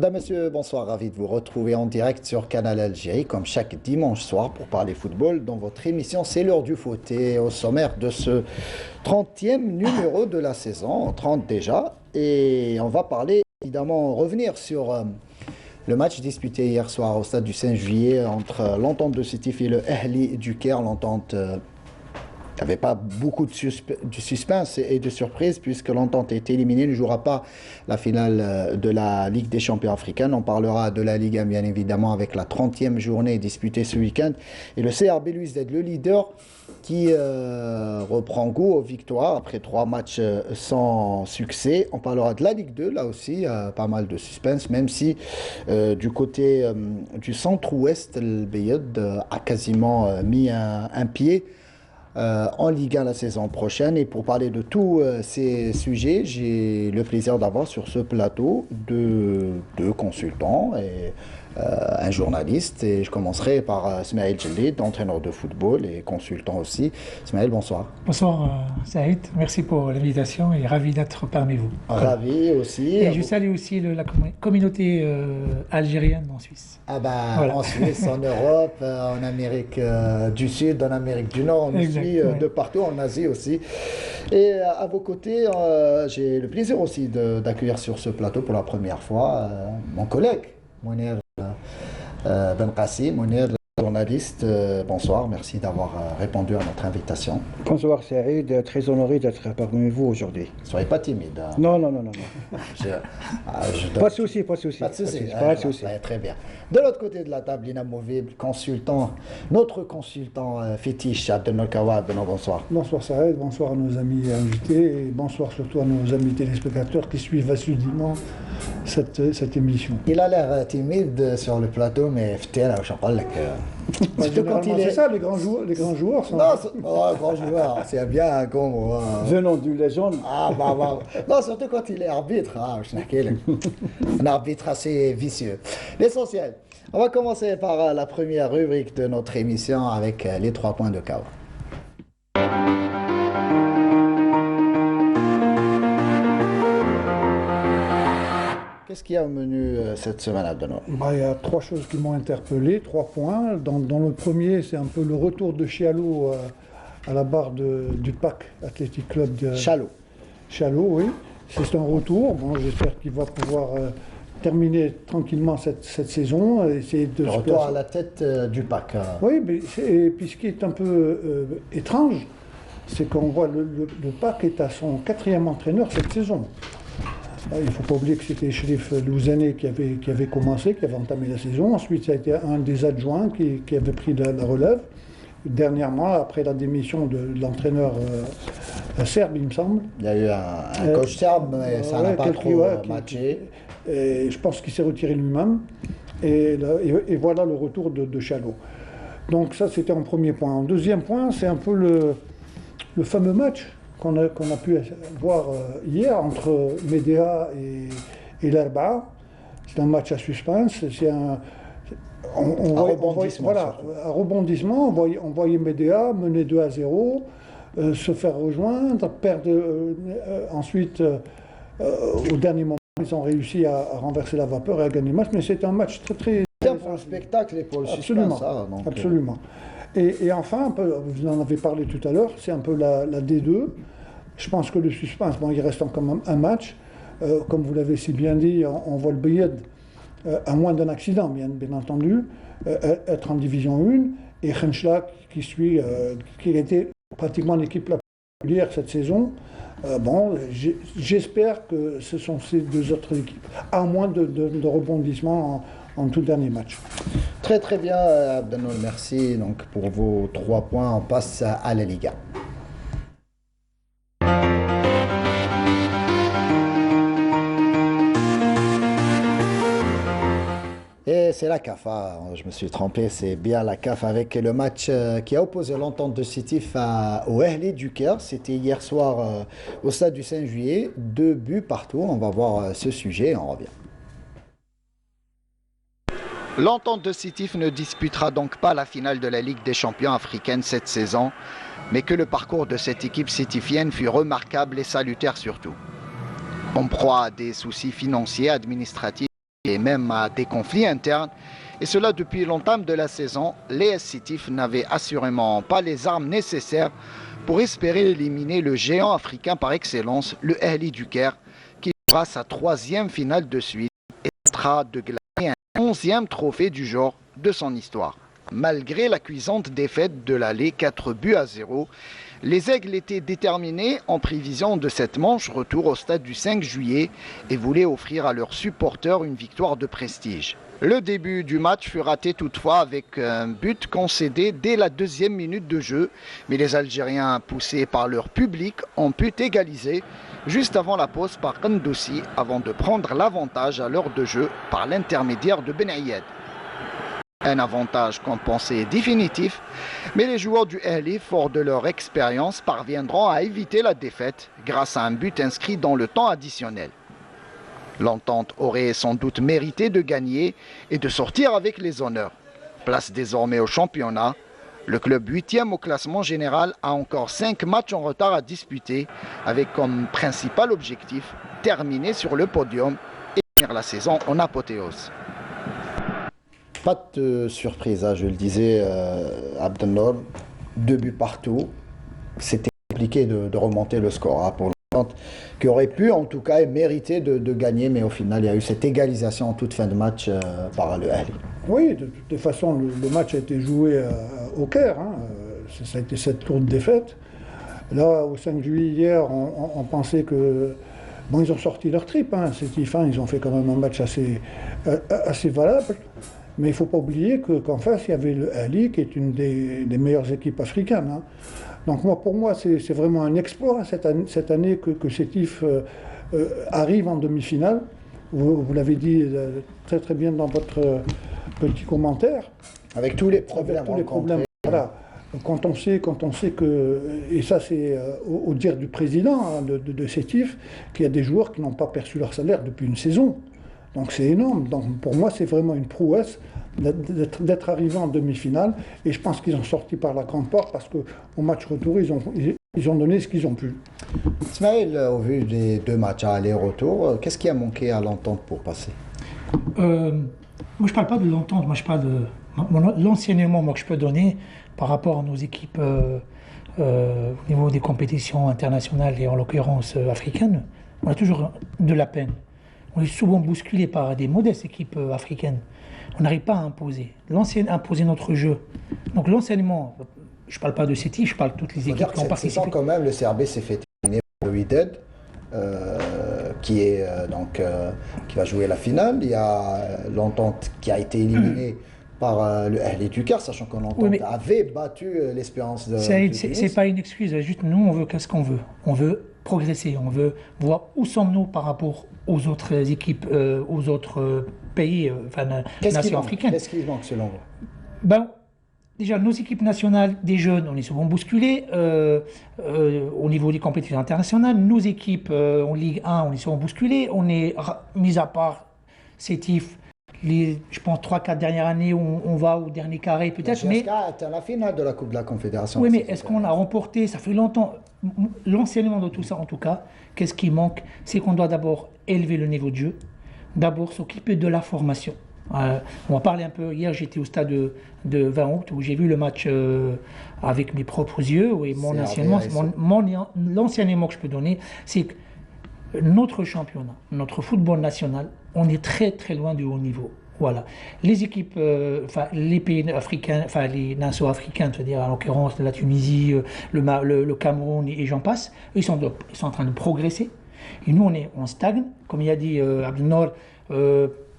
Mesdames, Messieurs, bonsoir, ravi de vous retrouver en direct sur Canal Algérie, comme chaque dimanche soir pour parler football. Dans votre émission, c'est l'heure du foot. Et au sommaire de ce 30e numéro de la saison, 30 déjà, et on va parler, évidemment, revenir sur le match disputé hier soir au stade du 5 juillet entre l'entente de Sétif et le Ahli du Caire, l'entente... Il n'y avait pas beaucoup de suspense et de surprise puisque l'entente est éliminée, ne jouera pas la finale de la Ligue des champions africaine. On parlera de la Ligue 1 bien évidemment avec la 30e journée disputée ce week-end. Et le CRB Belouizdad, le leader qui reprend goût aux victoires après 3 matchs sans succès. On parlera de la Ligue 2, là aussi, pas mal de suspense, même si du côté du centre-ouest, le Beyad a quasiment mis un pied en Ligue 1 la saison prochaine. Et pour parler de tous ces sujets, j'ai le plaisir d'avoir sur ce plateau deux consultants et un journaliste. Et je commencerai par Smaïl Djellid, entraîneur de football et consultant aussi. Smaïl, bonsoir. Bonsoir Saïd, merci pour l'invitation et ravi d'être parmi vous. Ravi aussi. Et je salue aussi la communauté algérienne en Suisse. Ah ben, voilà. En Suisse, en Europe, en Amérique du Sud, en Amérique du Nord, on suit de partout, en Asie aussi. Et à vos côtés, j'ai le plaisir aussi d'accueillir sur ce plateau pour la première fois mon collègue, Mounir Ben Qassim, Mounir, journaliste. Bonsoir, merci d'avoir répondu à notre invitation. Bonsoir Saïd, très honoré d'être parmi vous aujourd'hui. Soyez pas timide. Hein. Non. Pas de souci. Pas de souci. Très bien. De l'autre côté de la table, inamovible, notre consultant fétiche, Abdelnour Kawad. Bonsoir. Bonsoir Saïd, bonsoir à nos amis invités et bonsoir surtout à nos amis téléspectateurs qui suivent assidûment cette émission. Il a l'air timide sur le plateau, mais c'est ça, les grands joueurs sont... Non, grands joueurs, c'est bien comme... Venant d'une légende. Non, surtout quand il est arbitre. Un arbitre assez vicieux. L'essentiel. On va commencer par la première rubrique de notre émission avec les 3 points de Kawa. Qu'est-ce qu'il y a au menu cette semaine, Abdelnour ? Il y a 3 choses qui m'ont interpellé, 3 points. Dans le premier, c'est un peu le retour de Chialou à la barre du PAC Athletic Club de Chalo, oui. C'est un retour. Bon, j'espère qu'il va pouvoir terminer tranquillement cette saison. Le retour à la tête du PAC. Oui, et puis ce qui est un peu étrange, c'est qu'on voit le PAC est à son 4e entraîneur cette saison. Il ne faut pas oublier que c'était Cherif Louzane qui avait commencé, qui avait entamé la saison. Ensuite, ça a été un des adjoints qui avait pris la relève. Dernièrement, après la démission de l'entraîneur serbe, il me semble. Il y a eu un coach serbe, mais ça n'a pas trop matché. Et je pense qu'il s'est retiré lui-même. Et voilà le retour de Chalo. Donc ça, c'était un premier point. En deuxième point, c'est un peu le fameux match qu'on a pu voir hier entre Médéa et l'Arba. C'est un match à suspense. C'est un rebondissement. On voyait Médéa mener 2-0, se faire rejoindre, perdre ensuite au dernier moment. Ils ont réussi à renverser la vapeur et à gagner le match. Mais c'est un match très... C'est pour le spectacle et pour le suspense. Absolument. Et enfin, vous en avez parlé tout à l'heure, c'est un peu la D2. Je pense que le suspense, il reste encore même un match. Comme vous l'avez si bien dit, on voit le Beyad, à moins d'un accident, bien entendu, être en division 1. Et Khenchla, qui a été pratiquement l'équipe la plus populaire cette saison. J'espère que ce sont ces 2 autres équipes, à moins de rebondissement en tout dernier match. Très très bien, Abdelnour, merci donc, pour vos 3 points. On passe à la Liga. Et c'est la CAF, je me suis trompé, c'est bien la CAF avec le match qui a opposé l'entente de Sétif au Ahli du Caire. C'était hier soir au stade du 5 juillet, 2 buts partout. On va voir ce sujet et on revient. L'entente de Sétif ne disputera donc pas la finale de la Ligue des champions africaine cette saison, mais que le parcours de cette équipe sétifienne fut remarquable et salutaire surtout. En proie à des soucis financiers, administratifs et même à des conflits internes. Et cela depuis l'entame de la saison, les Sétif n'avaient assurément pas les armes nécessaires pour espérer éliminer le géant africain par excellence, le Ahli du Caire, qui jouera sa 3e finale de suite et tentera de gagner un 11e trophée du genre de son histoire. Malgré la cuisante défaite de l'aller 4-0, les Aigles étaient déterminés en prévision de cette manche retour au stade du 5 juillet et voulaient offrir à leurs supporters une victoire de prestige. Le début du match fut raté toutefois avec un but concédé dès la 2e minute de jeu, mais les Algériens, poussés par leur public, ont pu égaliser juste avant la pause par Kandoussi avant de prendre l'avantage à l'heure de jeu par l'intermédiaire de Ben Ayed. Un avantage qu'on pensait définitif, mais les joueurs du Ahli, forts de leur expérience, parviendront à éviter la défaite grâce à un but inscrit dans le temps additionnel. L'entente aurait sans doute mérité de gagner et de sortir avec les honneurs. Place désormais au championnat. Le club 8e au classement général a encore 5 matchs en retard à disputer, avec comme principal objectif terminer sur le podium et finir la saison en apothéose. Pas de surprise, hein, je le disais, Abdelnour, 2 buts partout. C'était compliqué de remonter le score pour l'entente, qui aurait pu en tout cas mériter de gagner, mais au final il y a eu cette égalisation en toute fin de match par le Ahli. Oui, de toute façon, le match a été joué au Caire. Hein. Ça a été 7 tours de défaite. Là, au 5 juillet, hier, on pensait que... Bon, ils ont sorti leur trip, hein, Sétif, ils ont fait quand même un match assez valable. Mais il ne faut pas oublier qu'en face, il y avait le Ahli, qui est une des meilleures équipes africaines. Hein. Donc pour moi, c'est vraiment un exploit cette année que Sétif arrive en demi-finale. Vous l'avez dit très très bien dans votre petit commentaire. Avec tous les problèmes. Voilà. Quand on sait que, et ça c'est au dire du président hein, de Sétif, qu'il y a des joueurs qui n'ont pas perçu leur salaire depuis une saison. Donc c'est énorme. Donc pour moi, c'est vraiment une prouesse d'être arrivé en demi-finale. Et je pense qu'ils ont sorti par la grande porte parce qu'au match retour, ils ont donné ce qu'ils ont pu. Ismaël, au vu des 2 matchs à aller-retour, qu'est-ce qui a manqué à l'entente pour passer? Moi, je ne parle pas de l'entente, moi je parle de l'enseignement que je peux donner par rapport à nos équipes au niveau des compétitions internationales et en l'occurrence africaines. On a toujours de la peine. On est souvent bousculé par des modestes équipes africaines. On n'arrive pas à imposer notre jeu. Donc l'enseignement, je ne parle pas de Sétif, je parle de toutes les équipes qui ont participé. Quand même, le CRB s'est fait éliminer par le Wydad, qui va jouer la finale. Il y a l'entente qui a été éliminée par le Ahli du Caire, sachant que l'entente avait battu l'Espérance de c'est pas une excuse, juste nous on veut qu'est-ce qu'on veut. On veut progresser, on veut voir où sommes-nous par rapport aux autres équipes, aux autres pays, nations africaines. Qu'est-ce qui manque selon vous? Déjà, nos équipes nationales des jeunes, on est souvent bousculés au niveau des compétitions internationales. Nos équipes en Ligue 1, on est souvent bousculés. On est, mis à part Sétif, je pense 3-4 dernières années, on va au dernier carré peut-être. Mais était à la finale de la Coupe de la Confédération. Oui, mais est-ce qu'on a remporté? Ça fait longtemps. L'enseignement de tout ça, en tout cas, qu'est-ce qui manque? C'est qu'on doit d'abord élever le niveau de jeu, d'abord s'occuper de la formation. On va parler un peu. Hier, j'étais au stade de 20 août où j'ai vu le match avec mes propres yeux. Et l'enseignement que je peux donner, c'est que notre championnat, notre football national, on est très très loin du haut niveau. Voilà. Les équipes, les pays africains, les nations africaines, c'est-à-dire en l'occurrence la Tunisie, le Cameroun et j'en passe, ils sont en train de progresser. Et nous, on stagne, comme il a dit Abdelnour,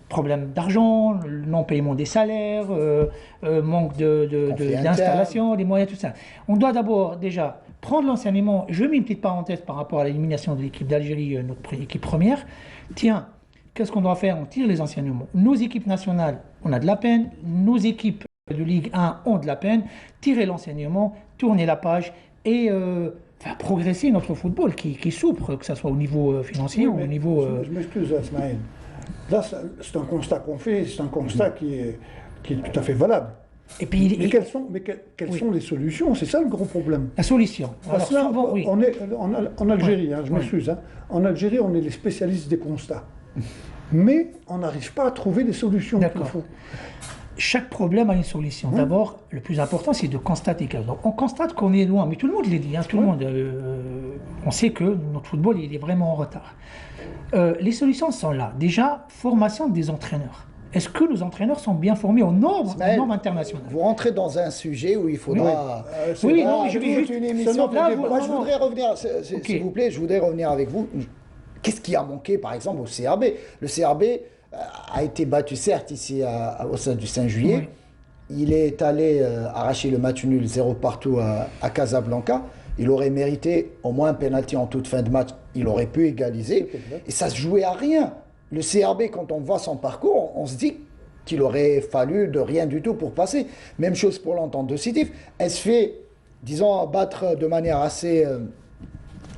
problème d'argent, non-paiement des salaires, manque d'installation, des moyens, tout ça. On doit d'abord déjà prendre l'enseignement. Je mets une petite parenthèse par rapport à l'élimination de l'équipe d'Algérie, notre équipe première. Tiens, qu'est-ce qu'on doit faire? On tire les enseignements. Nos équipes nationales, on a de la peine. Nos équipes de Ligue 1 ont de la peine. Tirez l'enseignement, tournez la page et faire progresser notre football qui souffre, que ce soit au niveau financier ou au niveau... Je m'excuse, Ismaël. Là, c'est un constat qu'on fait, c'est un constat qui est tout à fait valable. Et puis, mais quelles sont les solutions? C'est ça le gros problème. La solution. Parce que là, on est en Algérie, je m'excuse. En Algérie, on est les spécialistes des constats. mais on n'arrive pas à trouver des solutions qu'il D'accord. faut. Chaque problème a une solution. D'abord, le plus important, c'est de constater que. Donc, on constate qu'on est loin, mais tout le monde l'a dit, hein, tout le monde. On sait que notre football, il est vraiment en retard. Les solutions sont là. Déjà, formation des entraîneurs. Est-ce que nos entraîneurs sont bien formés aux normes internationales? Vous rentrez dans un sujet où il faudra. Oui, non, je vais juste. Une émission. Là, Moi, je voudrais revenir, s'il vous plaît, je voudrais revenir avec vous. Qu'est-ce qui a manqué, par exemple, au CRB? Le CRB a été battu, certes, ici au stade du 5 juillet. Oui. Il est allé arracher le match nul 0 partout à Casablanca. Il aurait mérité au moins un pénalty en toute fin de match. Il aurait pu égaliser. Et ça se jouait à rien. Le CRB, quand on voit son parcours, on se dit qu'il aurait fallu de rien du tout pour passer. Même chose pour l'Entente de Sétif. Elle se fait, disons, battre de manière assez...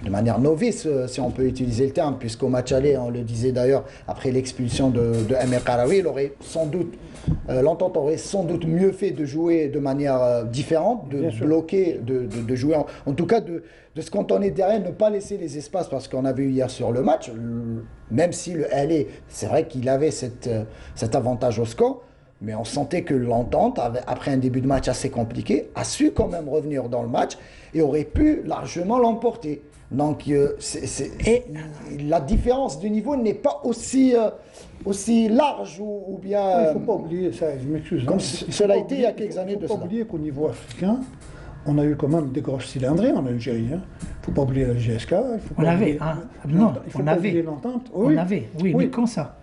de manière novice, si on peut utiliser le terme, puisqu'au match aller, on le disait d'ailleurs, après l'expulsion de Amir Karawi, l'Entente aurait sans doute mieux fait de jouer de manière différente, de bloquer, de jouer, en tout cas de se cantonner derrière, ne pas laisser les espaces, parce qu'on a vu hier sur le match, même si le LA, c'est vrai qu'il avait cet avantage au score, mais on sentait que l'Entente, après un début de match assez compliqué, a su quand même revenir dans le match et aurait pu largement l'emporter. Donc, la différence de niveau n'est pas aussi large ou bien... Il ne faut pas oublier ça, je m'excuse. Comme cela a été il y a quelques années de ça. Il ne faut pas oublier qu'au niveau africain, on a eu quand même des grosses cylindrées en Algérie. Il ne faut pas oublier la GSK. On avait, non, on avait l'Entente. On avait, oui, mais quand ça?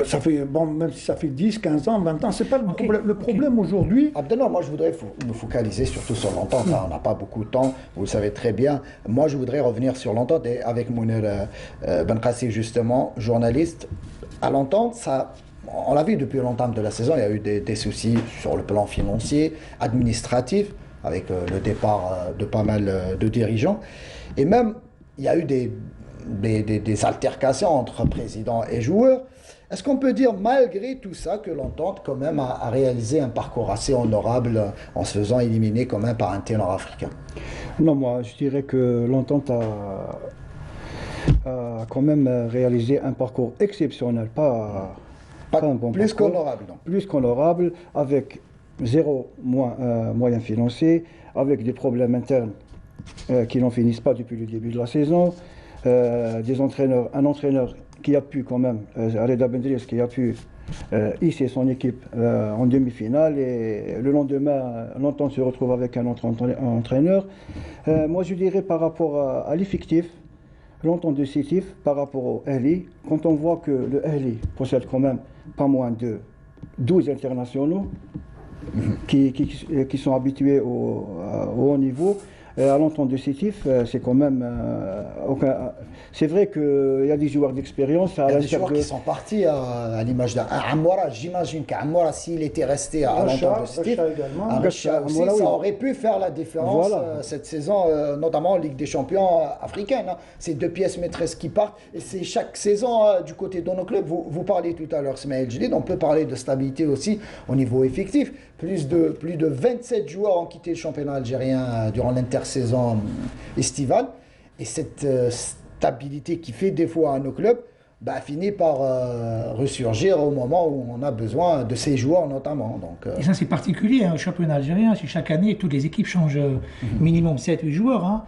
Ça fait, bon, même si ça fait 10, 15 ans, 20 ans, c'est pas le problème. Le problème aujourd'hui... Abdallah, moi je voudrais me focaliser surtout sur l'Entente. On n'a pas beaucoup de temps, vous le savez très bien. Moi je voudrais revenir sur l'Entente et avec Mounir Benqassi justement, journaliste. À l'Entente, on l'a vu depuis l'entame de la saison, il y a eu des soucis sur le plan financier, administratif, avec le départ de pas mal de dirigeants. Et même, il y a eu des altercations entre président et joueurs. Est-ce qu'on peut dire, malgré tout ça, que l'Entente, quand même, a réalisé un parcours assez honorable en se faisant éliminer quand même par un ténor africain? Non, moi, je dirais que l'Entente a quand même réalisé un parcours exceptionnel, pas un bon plus parcours, qu'honorable, non? Plus qu'honorable, avec zéro moyen financier, avec des problèmes internes qui n'en finissent pas depuis le début de la saison, un entraîneur qui a pu quand même, Reda Bendriss, qui a pu hisser son équipe en demi-finale, et le lendemain, l'Entente se retrouve avec un autre entraîneur. Moi, je dirais par rapport à l'effectif, l'Entente de Sétif, par rapport au Ahly, quand on voit que le Ahly possède quand même pas moins de 12 internationaux qui sont habitués au haut niveau, à l'Entente de Sétif, c'est quand même c'est vrai qu'il y a des joueurs d'expérience. Il y a des joueurs qui sont partis à l'image d'Amoura. J'imagine qu'Amoura, s'il était resté à l'Entente de Sétif, ça aurait pu faire la différence cette saison, notamment en Ligue des Champions africaine. C'est deux pièces maîtresses qui partent. Et c'est chaque saison du côté de nos clubs. Vous parlez tout à l'heure, Smaïl Jdid, on peut parler de stabilité aussi au niveau effectif. Plus de 27 joueurs ont quitté le championnat algérien durant l'intersaison estivale. Et cette stabilité qui fait défaut à nos clubs finit par ressurgir au moment où on a besoin de ces joueurs notamment. Donc, Et ça c'est particulier au championnat algérien. Chaque année, toutes les équipes changent minimum 7-8 joueurs. Hein.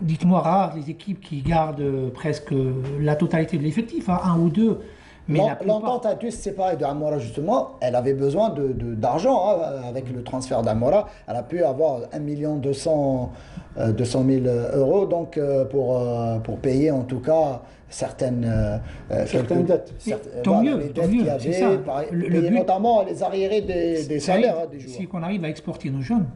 Dites-moi rare les équipes qui gardent presque la totalité de l'effectif, un ou deux. L'Entente a dû se séparer d'Amoura justement. Elle avait besoin d'argent avec le transfert d'Amoura. Elle a pu avoir 1 200 000 euros donc, pour payer en tout cas certaines dettes. Tant mieux, les dettes qu'il y avait, le but, notamment les arriérés des salaires des joueurs. Si on arrive à exporter nos jeunes,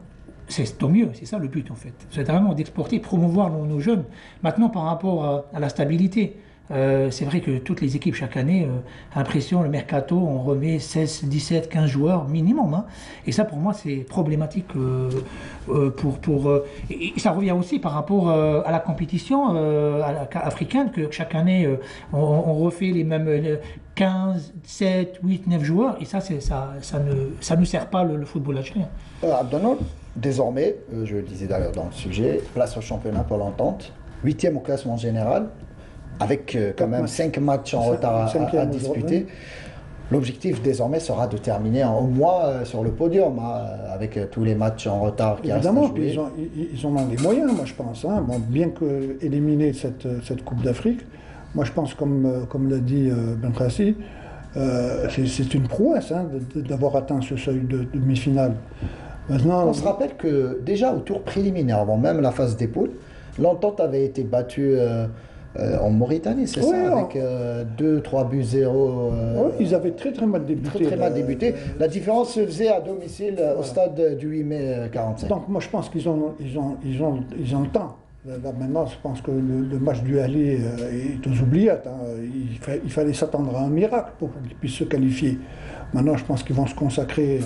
c'est tant mieux, c'est ça le but en fait. C'est vraiment d'exporter, promouvoir nos jeunes. Maintenant par rapport à la stabilité, c'est vrai que toutes les équipes chaque année, impression, le mercato, on remet 16, 17, 15 joueurs minimum. Hein. Et ça pour moi c'est problématique et ça revient aussi par rapport à la compétition africaine, que chaque année on refait les mêmes 15, 7, 8, 9 joueurs, et ça ne sert pas le football algérien. Abdallah, désormais, je le disais d'ailleurs dans le sujet, place au championnat pour l'Entente, 8e au classement général. avec quand même 5 matchs en retard à disputer. L'objectif désormais sera de terminer au moins sur le podium, avec tous les matchs en retard qui restent à jouer. Évidemment, ils en ont les moyens, moi je pense. Hein. Bon, bien qu'éliminer cette Coupe d'Afrique, moi je pense, comme l'a dit Benkrassi, c'est une prouesse hein, d'avoir atteint ce seuil de demi-finale. Maintenant, on se rappelle que déjà au tour préliminaire, avant même la phase des poules, l'Entente avait été battue en Mauritanie, c'est ça, avec 2-3 buts 0. Oui, ils avaient très mal débuté. Très mal débuté. La différence se faisait à domicile au stade du 8 mai 45. Donc moi je pense qu'ils ont le temps. Là, maintenant, je pense que le match du aller est aux oubliettes. Hein. Il fallait s'attendre à un miracle pour qu'ils puissent se qualifier. Maintenant, je pense qu'ils vont se consacrer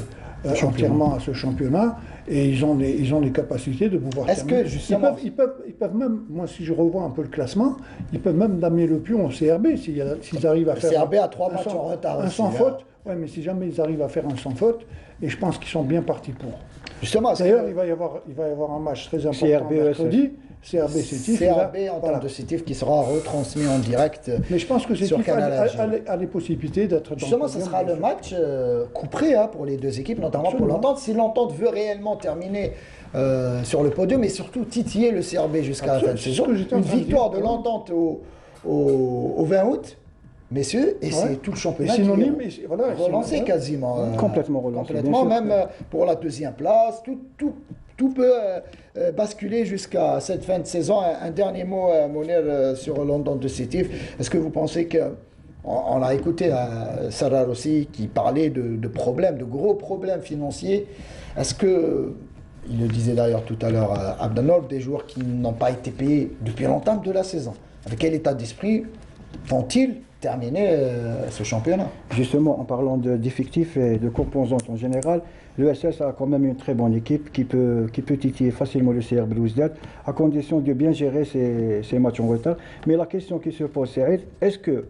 entièrement à ce championnat et ils ont les capacités de pouvoir. Est-ce que justement, ils peuvent même, moi si je revois un peu le classement, ils peuvent même damer le pion au CRB s'ils arrivent à faire. Le CRB a 3 matchs en retard. Un sans faute. Ouais, mais si jamais ils arrivent à faire un sans faute, et je pense qu'ils sont bien partis pour. Justement. D'ailleurs, il va y avoir un match très important mercredi. CRB Sétif. CRB en termes de Sétif qui sera retransmis en direct. Mais je pense que Sétif a les possibilités d'être dans justement, ce sera le match couperé pour les deux équipes, notamment pour l'Entente. Si l'Entente veut réellement terminer sur le podium et surtout titiller le CRB jusqu'à la fin de saison, une victoire de l'Entente au 20 août, messieurs, et c'est tout le championnat synonyme, qui est relancé quasiment. Complètement relancé. Complètement, même pour la deuxième place, tout peut basculer jusqu'à cette fin de saison. Un dernier mot, Mounir, sur l'Entente de Sétif. Est-ce que vous pensez que, on a écouté Sarrar aussi qui parlait de problèmes, de gros problèmes financiers. Est-ce que, il le disait d'ailleurs tout à l'heure, Abdanov, des joueurs qui n'ont pas été payés depuis l'entame de la saison, avec quel état d'esprit vont-ils terminer ce championnat? Justement, en parlant d'effectifs et de composantes en général, l'ESS a quand même une très bonne équipe qui peut titiller facilement le CR Belouizdad à condition de bien gérer ses matchs en retard. Mais la question qui se pose, c'est est-ce que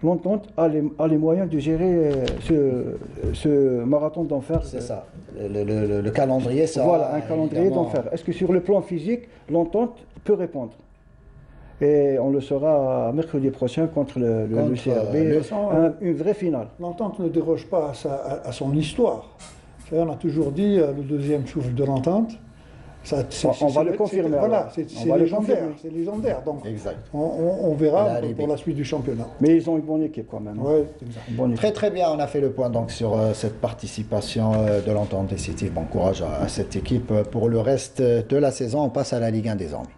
l'Entente a les moyens de gérer ce marathon d'enfer? C'est ça. Le calendrier, ça. Voilà, un calendrier d'enfer. Est-ce que sur le plan physique, l'Entente peut répondre? Et on le saura mercredi prochain contre le CRB, une vraie finale. L'Entente ne déroge pas à son histoire. On a toujours dit le deuxième souffle de l'Entente. On va le confirmer. Voilà, c'est légendaire. Donc, exact. On verra pour la suite du championnat. Mais ils ont une bonne équipe quand même. Ouais, très très bien, on a fait le point donc sur cette participation de l'Entente des Sétif. Bon courage à cette équipe pour le reste de la saison. On passe à la Ligue 1 désormais.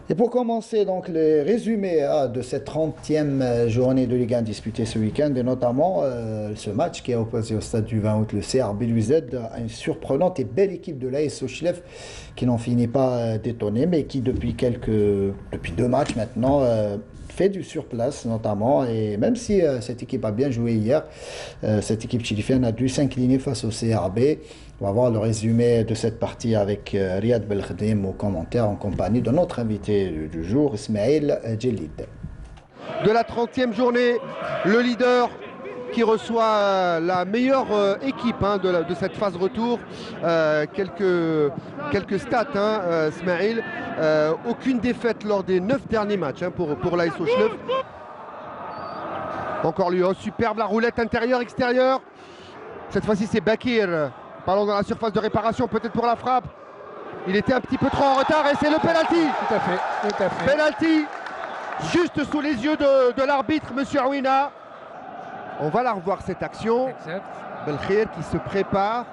Et pour commencer, donc, les résumés de cette 30e journée de Ligue 1 disputée ce week-end, et notamment ce match qui a opposé au stade du 20 août le CR Belouizdad à une surprenante et belle équipe de l'AS Sochlef qui n'en finit pas d'étonner, mais qui depuis 2 matchs maintenant fait du surplace notamment, et même si cette équipe a bien joué hier, cette équipe chilifienne a dû s'incliner face au CRB. On va voir le résumé de cette partie avec Riyad Belkhadim au commentaire en compagnie de notre invité du jour, Ismaël Djelid. De la 30e journée, le leader qui reçoit la meilleure équipe de cette phase retour. Quelques stats, Ismaël. Aucune défaite lors des 9 derniers matchs pour l'AS Sochlef. Encore lui, superbe la roulette intérieure-extérieure. Cette fois-ci, c'est Bakir. Ballon dans la surface de réparation, peut-être pour la frappe. Il était un petit peu trop en retard et c'est le penalty. Tout à fait. Penalty, juste sous les yeux de l'arbitre, Monsieur Aouina. On va la revoir cette action. Exact. Belkhir qui se prépare.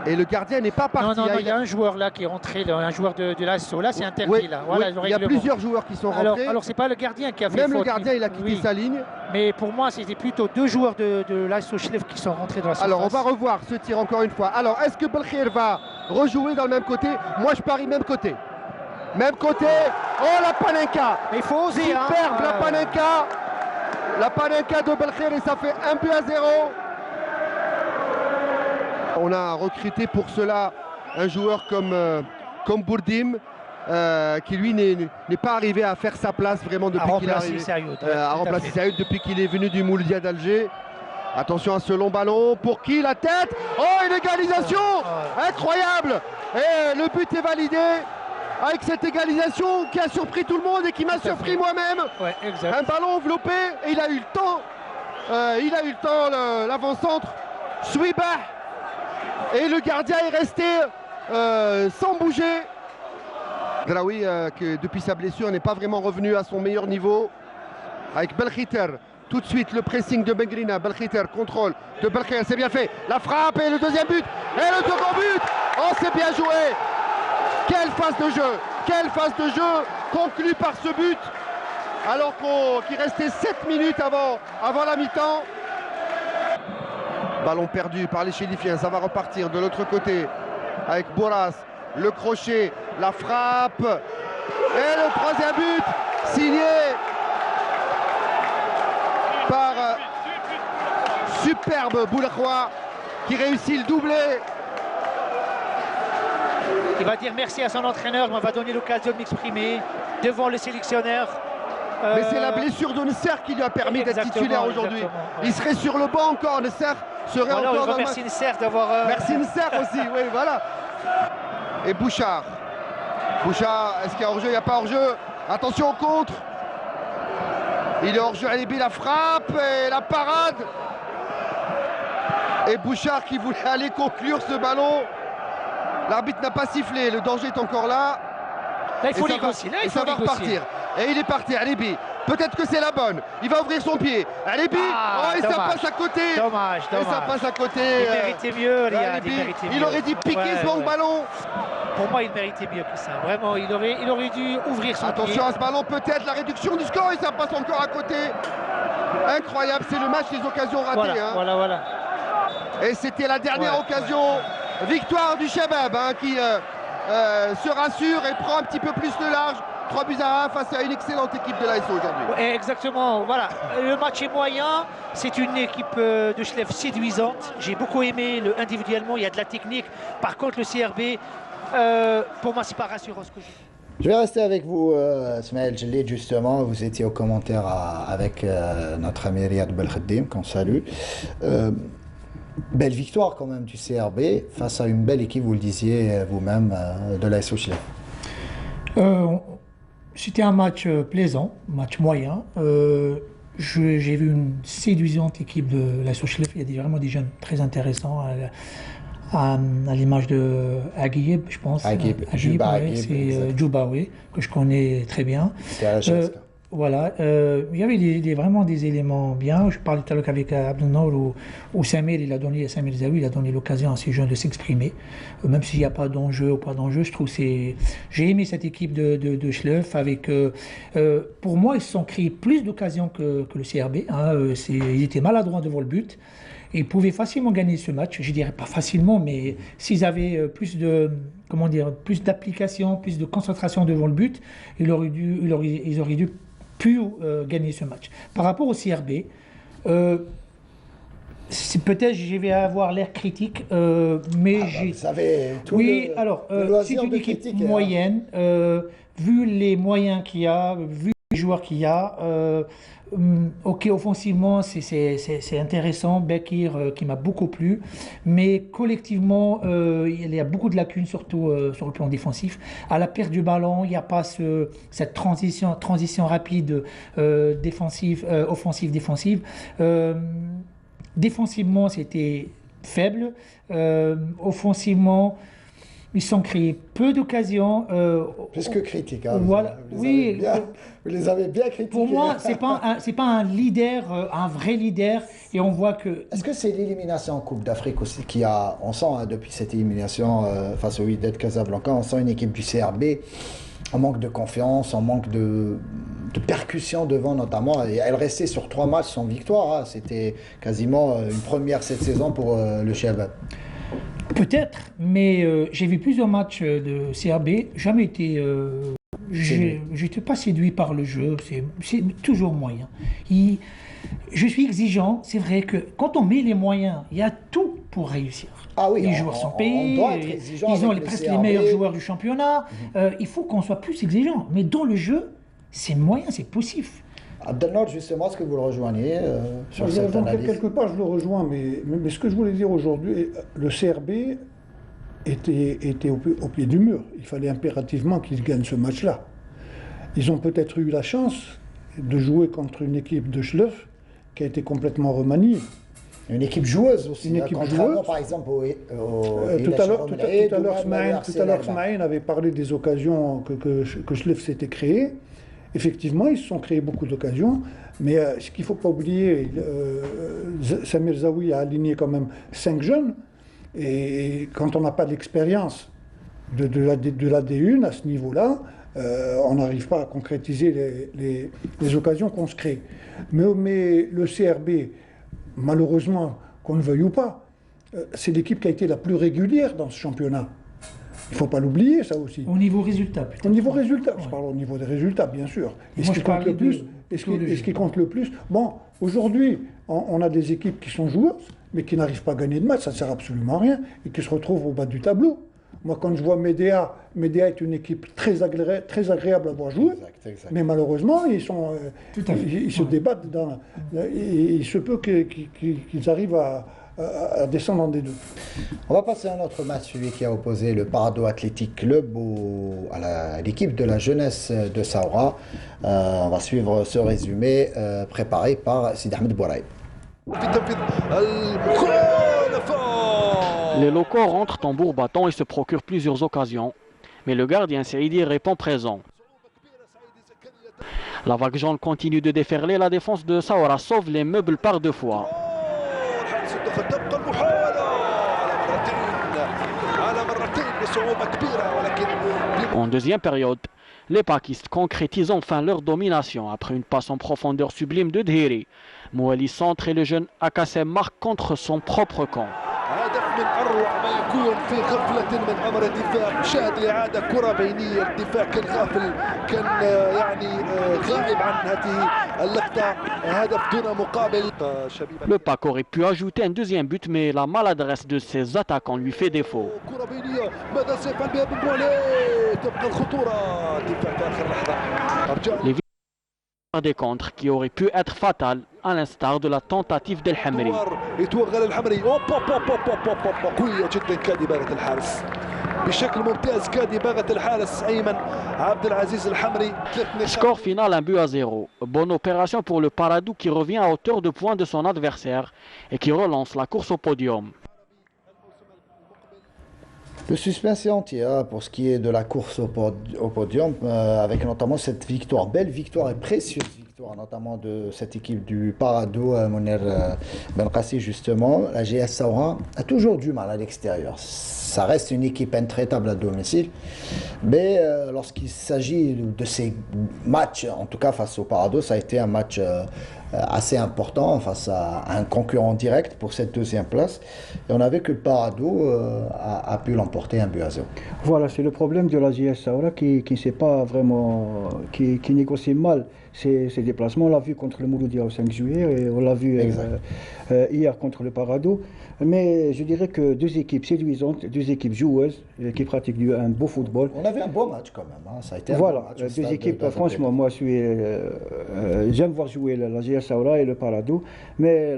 Et le gardien n'est pas parti. Non, il y a un joueur là qui est rentré, un joueur de l'ASSO. Là, c'est interdit. Oui, là. Voilà, il y a plusieurs joueurs qui sont rentrés. Alors c'est pas le gardien qui a fait Même faute. Le gardien, il a quitté sa ligne. Mais pour moi, c'était plutôt 2 joueurs de l'ASSO Sochlef qui sont rentrés dans la surface. Alors, on va revoir ce tir encore une fois. Alors, est-ce que Belkhir va rejouer dans le même côté? Moi, je parie même côté. Même côté. Oh, la Panenka. Il faut oser. Superbe, la Panenka. La Panenka de Belkhir et ça fait 1-0. On a recruté pour cela un joueur comme Bourdim, qui lui n'est pas arrivé à faire sa place vraiment depuis qu'il est arrivé. À remplacer Sayoud depuis qu'il est venu du Mouloudia d'Alger. Attention à ce long ballon, pour qui la tête? Oh, une égalisation incroyable! Et le but est validé avec cette égalisation qui a surpris tout le monde et qui m'a surpris moi-même. Ouais, exact. Un ballon enveloppé et il a eu le temps. L'avant-centre, Souibah. Et le gardien est resté sans bouger. Draoui, qui depuis sa blessure n'est pas vraiment revenu à son meilleur niveau. Avec Belkhiter. Tout de suite le pressing de Bengrina, Belkhiter, contrôle de Belkhiter, c'est bien fait, la frappe et le deuxième but, et le second but. Oh, c'est bien joué. Quelle phase de jeu conclue par ce but, alors qu'il restait 7 minutes avant la mi-temps. Ballon perdu par les Chilifiens, ça va repartir de l'autre côté avec Boras, le crochet, la frappe, et le troisième but, signé par superbe Boulakhoua qui réussit le doublé. Il va dire merci à son entraîneur, mais on va donner l'occasion de m'exprimer devant le sélectionneur. Mais c'est la blessure de Nesser qui lui a permis d'être titulaire aujourd'hui. Ouais. Il serait sur le banc encore, Nesser serait voilà, encore dans le match. Merci Nesser d'avoir... Merci Nesser aussi, oui, voilà. Et Bouchard. Bouchard, est-ce qu'il y a hors-jeu? Il n'y a pas hors-jeu. Attention au contre. Il est hors-jeu, Alibi, la frappe et la parade. Et Bouchard qui voulait aller conclure ce ballon. L'arbitre n'a pas sifflé, le danger est encore là. Là, il faut négocier. Et ça va repartir. Et il est parti, Alibi. Peut-être que c'est la bonne. Il va ouvrir son pied. Alibi. Oh, et dommage. Ça passe à côté. Dommage. Et ça passe à côté. Il méritait mieux, Riyad. Il aurait dû piquer ce long ballon. Pour moi, il méritait mieux que ça. Vraiment, il aurait dû ouvrir son pied. Attention à ce ballon, peut-être la réduction du score. Et ça passe encore à côté. Incroyable, c'est le match des occasions ratées. Voilà. Et c'était la dernière occasion. Victoire du Shabab qui se rassure et prend un petit peu plus de large. 3-1 face à une excellente équipe de l'ASO aujourd'hui. Exactement, voilà. Le match est moyen. C'est une équipe de Chlef séduisante. J'ai beaucoup aimé individuellement, il y a de la technique. Par contre, le CRB, pour moi, c'est pas rassurant ce que j'ai. Je vais rester avec vous, Smaël Djellid, justement. Vous étiez au commentaire avec notre ami Riyad Belkhadim, qu'on salue. Belle victoire quand même du CRB face à une belle équipe, vous le disiez vous-même, de l'ASO Chlef. C'était un match plaisant, match moyen. J'ai vu une séduisante équipe de l'ASO Chlef. Il y a vraiment des jeunes très intéressants à l'image de Aguib, je pense. Aguib, c'est Djouba, oui, que je connais très bien. Voilà, il y avait vraiment des éléments bien. Je parlais tout à l'heure avec Abdelnour où Samir Zawi, il a donné l'occasion à ces jeunes de s'exprimer. Même s'il n'y a pas d'enjeu ou pas d'enjeu, je trouve j'ai aimé cette équipe de Chlef avec, pour moi, ils se sont créés plus d'occasions que le CRB. Ils étaient maladroits devant le but. Et ils pouvaient facilement gagner ce match. Je dirais pas facilement, mais s'ils avaient plus d'application, plus de concentration devant le but, ils auraient dû gagner ce match. Par rapport au CRB, peut-être je vais avoir l'air critique, mais vous savez, c'est une équipe moyenne, vu les moyens qu'il y a, vu les joueurs qu'il y a. Ok, offensivement, c'est intéressant. Bekir qui m'a beaucoup plu, mais collectivement, il y a beaucoup de lacunes, surtout sur le plan défensif. À la perte du ballon, il n'y a pas cette transition rapide offensive-défensive. Défensivement, c'était faible. Offensivement, ils sont créés peu d'occasions. Plus que critique. Voilà. Vous les avez bien critiqués. Pour moi, c'est pas un leader, un vrai leader. Et on voit que. Est-ce que c'est l'élimination en Coupe d'Afrique aussi on sent depuis cette élimination face au Wydad Casablanca, on sent une équipe du CRB en manque de confiance, en manque de percussion devant notamment. Et elle restait sur 3 matchs sans victoire. C'était quasiment une première cette saison pour le Shabab. Peut-être, mais j'ai vu plusieurs matchs de CRB, jamais été... j'étais pas séduit par le jeu, c'est toujours moyen. Je suis exigeant, c'est vrai que quand on met les moyens, il y a tout pour réussir. Ah oui, les joueurs sont payés, ils ont presque les meilleurs joueurs du championnat, il faut qu'on soit plus exigeant. Mais dans le jeu, c'est moyen, c'est possible. Abdelnour, justement, est-ce que vous le rejoignez sur cette analyse? Quelque part, je le rejoins, mais ce que je voulais dire aujourd'hui, le CRB était au pied du mur. Il fallait impérativement qu'ils gagnent ce match-là. Ils ont peut-être eu la chance de jouer contre une équipe de Schleuf qui a été complètement remaniée. Une équipe joueuse aussi. Une équipe contrairement, joueuse. Par exemple, Tout à l'heure, Smaïn avait parlé des occasions que Schleuf s'était créées. Effectivement, ils se sont créés beaucoup d'occasions, mais ce qu'il ne faut pas oublier, Samir Zawi a aligné quand même 5 jeunes, et quand on n'a pas l'expérience de la D1 à ce niveau-là, on n'arrive pas à concrétiser les occasions qu'on se crée. Mais le CRB, malheureusement, qu'on le veuille ou pas, c'est l'équipe qui a été la plus régulière dans ce championnat. Il ne faut pas l'oublier, ça aussi. Au niveau résultat, peut-être. Au niveau résultat, je parle au niveau des résultats, bien sûr. Et ce qui compte le plus, ce qui compte le plus, bon, aujourd'hui, on a des équipes qui sont joueuses, mais qui n'arrivent pas à gagner de match, ça ne sert absolument à rien, et qui se retrouvent au bas du tableau. Moi, quand je vois Médéa est une équipe très agréable à voir jouer, exact. Mais malheureusement, ils se débattent. Il se peut qu'ils arrivent à descendre en D2. On va passer à un autre match, celui qui a opposé le Parado Athletic Club à l'équipe de la jeunesse de Saoura. On va suivre ce résumé préparé par Sid Ahmed Bouraï. Les locaux rentrent tambour battant et se procurent plusieurs occasions, mais le gardien Saïdi répond présent. La vague jaune continue de déferler, la défense de Saoura sauve les meubles par 2 fois. En deuxième période, les Pakistes concrétisent enfin leur domination après une passe en profondeur sublime de Dhiri. Mouali centre et le jeune Akassem marque contre son propre camp. من اروع ما يكون في غفله من امر الدفاع. شاهد الاعاده كره بينيه، الدفاع كان غافل، كان يعني غائب عن هذه اللقطه. هدف دون مقابل. Le PAC aurait pu ajouter un deuxième but, mais la maladresse de ses attaquants lui fait défaut. كره بينيه، ماذا سيفعل بها بن بوالي؟ تبقى الخطوره، دفاع في اخر لحظه. Des contres qui auraient pu être fatales à l'instar de la tentative d'El Hamri. يتوغل الحمري، قوية جدا كادباغة الحارس بشكل ممتاز، كادباغة الحارس أيمن عبد العزيز الحمري. Score final 1-0. Bonne opération pour le Paradou qui revient à hauteur de points de son adversaire et qui relance la course au podium. Le suspense est entier pour ce qui est de la course au podium, avec notamment cette victoire, belle victoire et précieuse victoire, notamment de cette équipe du Parado, Mounir Benqassi justement. La GS Saoura a toujours du mal à l'extérieur. Ça reste une équipe intraitable à domicile, mais lorsqu'il s'agit de ces matchs, en tout cas face au Parado, ça a été un match assez important face à un concurrent direct pour cette deuxième place. Et on avait que le Parado a pu l'emporter 1-0. Voilà, c'est le problème de la JS Saoura qui ne sait pas vraiment, qui négocie mal ses déplacements. On l'a vu contre le Mouloudia au 5 juillet et on l'a vu hier contre le Parado. Mais je dirais que deux équipes séduisantes, deux équipes joueuses qui pratiquent un beau football. On avait un beau match quand même. Hein. Ça a été un voilà, bon match, deux équipes, franchement, moi j'aime voir jouer la JS Saoura et le Parado. Mais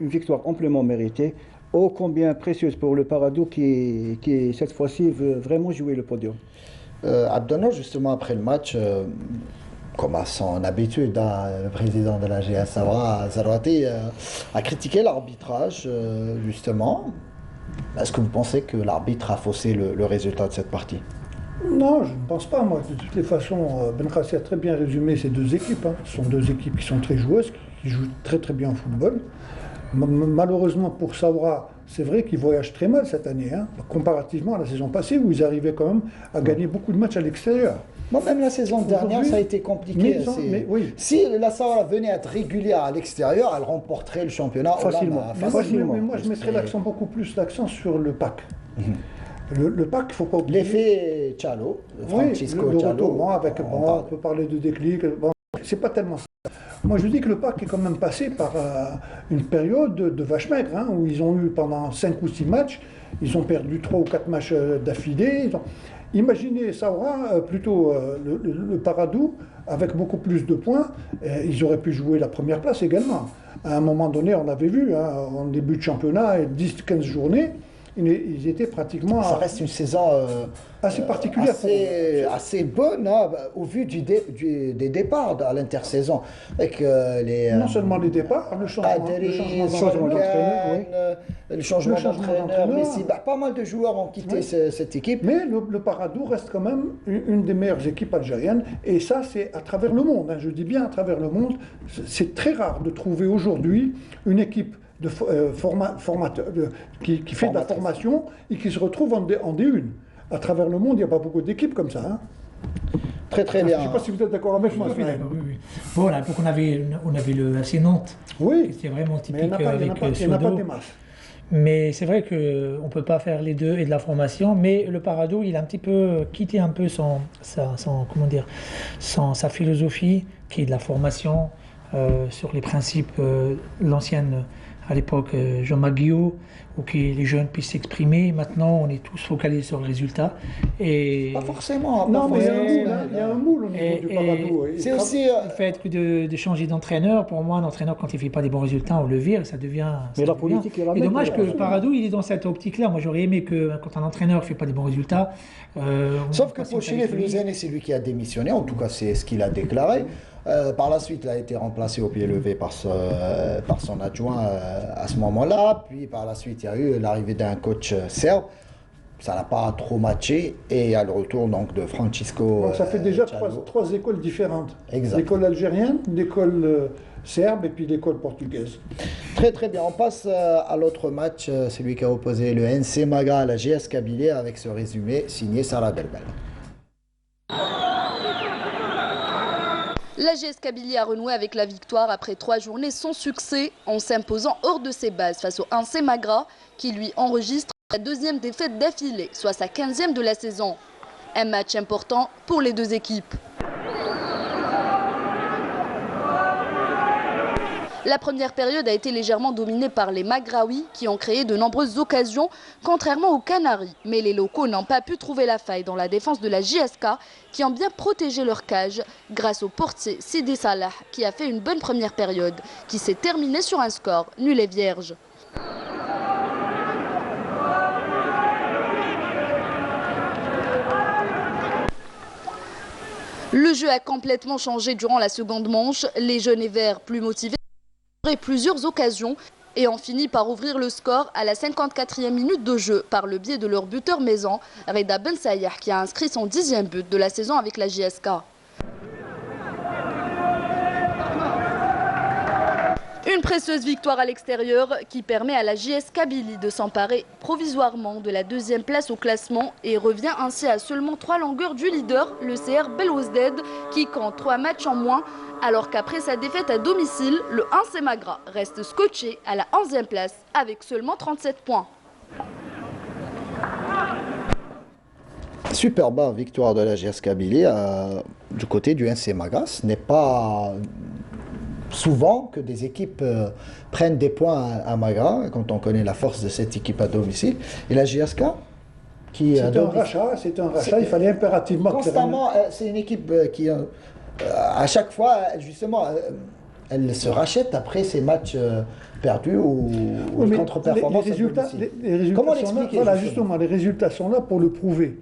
une victoire amplement méritée. Ô combien précieuse pour le Parado qui cette fois-ci veut vraiment jouer le podium. Abdelnour, justement après le match, comme à son habitude, le président de la GS Saoura, Zarwati, a critiqué l'arbitrage, justement. Est-ce que vous pensez que l'arbitre a faussé le résultat de cette partie? Non, je ne pense pas. Moi, de toutes les façons, Benqassi a très bien résumé ces deux équipes. Hein. Ce sont deux équipes qui sont très joueuses, qui jouent très très bien au football. Malheureusement pour Saoura, c'est vrai qu'ils voyagent très mal cette année, hein, comparativement à la saison passée où ils arrivaient quand même à gagner beaucoup de matchs à l'extérieur. Bon, même la saison dernière, ça a été compliqué. Oui. Si la Saoura venait à être régulière à l'extérieur, elle remporterait le championnat facilement. Mais moi, je mettrais beaucoup plus l'accent sur le PAC. Le PAC, il ne faut pas oublier. L'effet Tchalo, Francisco Tchalo. On peut parler de déclic. Bon, c'est pas tellement ça. Moi, je dis que le PAC est quand même passé par une période de vache maigre, hein, où ils ont eu pendant 5 ou 6 matchs, ils ont perdu 3 ou 4 matchs d'affilée. Imaginez Saoura, plutôt le Paradou, avec beaucoup plus de points, ils auraient pu jouer la première place également. À un moment donné, on avait vu, hein, en début de championnat, 10-15 journées, ils étaient pratiquement... Ça reste une saison assez particulière. Assez bonne, hein, au vu des départs à l'intersaison. Avec non seulement les départs, le changement d'entraîneur. Le changement d'entraîneur, mais pas mal de joueurs ont quitté cette équipe. Mais le Paradou reste quand même une des meilleures équipes algériennes. Et ça, c'est à travers le monde. Hein, je dis bien à travers le monde. C'est très rare de trouver aujourd'hui une équipe de formateur qui fait de la formation et qui se retrouve en D1. À travers le monde, il n'y a pas beaucoup d'équipes comme ça. Hein. Très bien. Je ne sais pas si vous êtes d'accord avec moi. Oui. Bon, là, on avait le FC Nantes. Oui. C'était vraiment typique il n'y en a pas des masses. Mais c'est vrai qu'on ne peut pas faire les deux et de la formation, mais le Paradou, il a un petit peu quitté un peu sa philosophie, qui est de la formation sur les principes l'ancienne à l'époque Jean Maguillot, où que les jeunes puissent s'exprimer. Maintenant, on est tous focalisés sur le résultat. Et pas forcément. Non, mais il y a un moule au niveau du Paradou. C'est aussi le fait de changer d'entraîneur. Pour moi, un entraîneur, quand il ne fait pas des bons résultats, on le vire, ça devient... Mais la politique est la même. Et dommage que Paradou, il est dans cette optique-là. Moi, j'aurais aimé que quand un entraîneur ne fait pas des bons résultats... Sauf que Pochilé Flouzen, c'est lui qui a démissionné, en tout cas, c'est ce qu'il a déclaré. Par la suite, il a été remplacé au pied levé par son adjoint à ce moment-là. Puis par la suite, il y a eu l'arrivée d'un coach serbe. Ça n'a pas trop matché. Et il y a le retour donc, de Francisco. Donc ça fait déjà trois écoles différentes. Exact. L'école algérienne, l'école serbe et puis l'école portugaise. Très bien. On passe à l'autre match, celui qui a opposé le NC Magra à la GS Kabylie, avec ce résumé signé Sarah Delbel. La GS Kabylie a renoué avec la victoire après 3 journées sans succès en s'imposant hors de ses bases face au NC Magra qui lui enregistre la 2e défaite d'affilée, soit sa 15e de la saison. Un match important pour les deux équipes. La première période a été légèrement dominée par les Maghraouis qui ont créé de nombreuses occasions, contrairement aux Canaries. Mais les locaux n'ont pas pu trouver la faille dans la défense de la JSK qui ont bien protégé leur cage grâce au portier Sidi Salah qui a fait une bonne première période qui s'est terminée sur un score nul et vierge. Le jeu a complètement changé durant la seconde manche. Les jeunes et verts plus motivés plusieurs occasions et ont fini par ouvrir le score à la 54e minute de jeu par le biais de leur buteur maison, Reda Ben Sayah, qui a inscrit son 10e but de la saison avec la JSK. Une précieuse victoire à l'extérieur qui permet à la JS Kabylie de s'emparer provisoirement de la 2e place au classement et revient ainsi à seulement 3 longueurs du leader, le CR Belouizdad, qui compte 3 matchs en moins, alors qu'après sa défaite à domicile, le NC Magra reste scotché à la 11e place avec seulement 37 points. Superbe victoire de la GS Kabylie du côté du NC Magra. Ce n'est pas souvent que des équipes prennent des points à Magra, quand on connaît la force de cette équipe à domicile. Et la GSK qui... C'est un rachat, il fallait impérativement... Constamment, c'est une équipe qui... à chaque fois, justement, elle se rachète après ces matchs perdus ou contre-performance. Les résultats Comment sont là, l'expliquer? voilà, justement, les résultats sont là pour le prouver.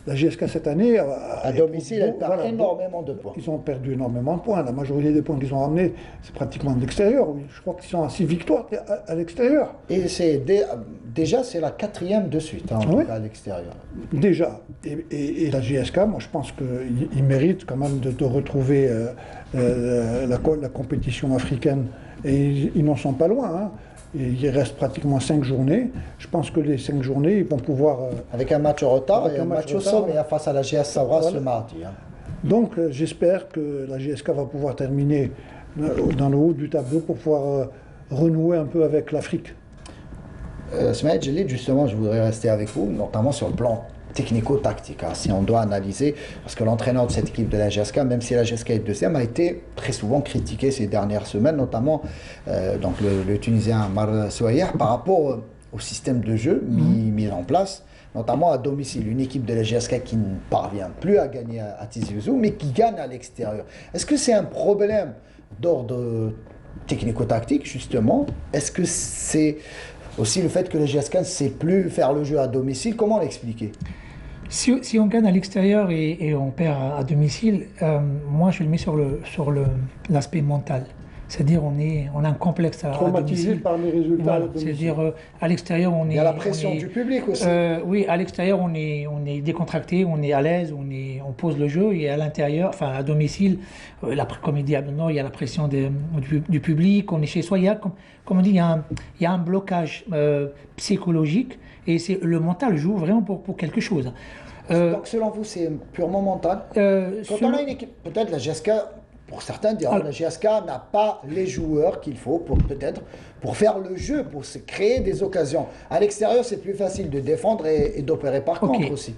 La GSK cette année... à domicile, elle perd énormément de points. Ils ont perdu énormément de points. La majorité des points qu'ils ont ramenés, c'est pratiquement de l'extérieur. Oui. Je crois qu'ils sont à 6 victoires à l'extérieur. Et déjà, c'est la 4e de suite à l'extérieur. Déjà. Et la GSK, moi, je pense qu'ils méritent quand même de retrouver la compétition africaine. Et ils n'en sont pas loin. Hein. Il reste pratiquement 5 journées. Je pense que les 5 journées, ils vont pouvoir... avec un match en retard et un match au sommet face à la GS Savras le mardi. Hein. Donc j'espère que la GSK va pouvoir terminer dans le haut du tableau pour pouvoir renouer un peu avec l'Afrique. Smaïd Jalil, justement, je voudrais rester avec vous, notamment sur le plan technico-tactique, hein, si on doit analyser, parce que l'entraîneur de cette équipe de la GSK, même si la GSK est deuxième, a été très souvent critiqué ces dernières semaines, notamment donc le Tunisien Mar Souayer, par rapport au système de jeu mis en place notamment à domicile. Une équipe de la GSK qui ne parvient plus à gagner à Tizi Ouzou, mais qui gagne à l'extérieur. Est-ce que c'est un problème d'ordre technico-tactique, justement? Est-ce que c'est aussi le fait que le GSK ne sait plus faire le jeu à domicile? Comment l'expliquer? Si on gagne à l'extérieur et on perd à domicile, moi je le mets sur l'aspect mental. C'est-à-dire on a un complexe à Traumatisé domicile. par les résultats. Voilà, c'est-à-dire à l'extérieur on est. Il y a la pression du public aussi. Oui, à l'extérieur on est décontracté, on est à l'aise, on pose le jeu, et à l'intérieur, enfin à domicile, comme il dit Abdel, il y a la pression du public, on est chez soi, il y a, comme on dit, il y a un blocage psychologique, et le mental joue vraiment pour quelque chose. Donc selon vous, c'est purement mental? Quand on a une équipe, peut-être la GSK, pour certains diront, la GSK n'a pas les joueurs qu'il faut pour faire le jeu, pour se créer des occasions. À l'extérieur, c'est plus facile de défendre et d'opérer par contre aussi.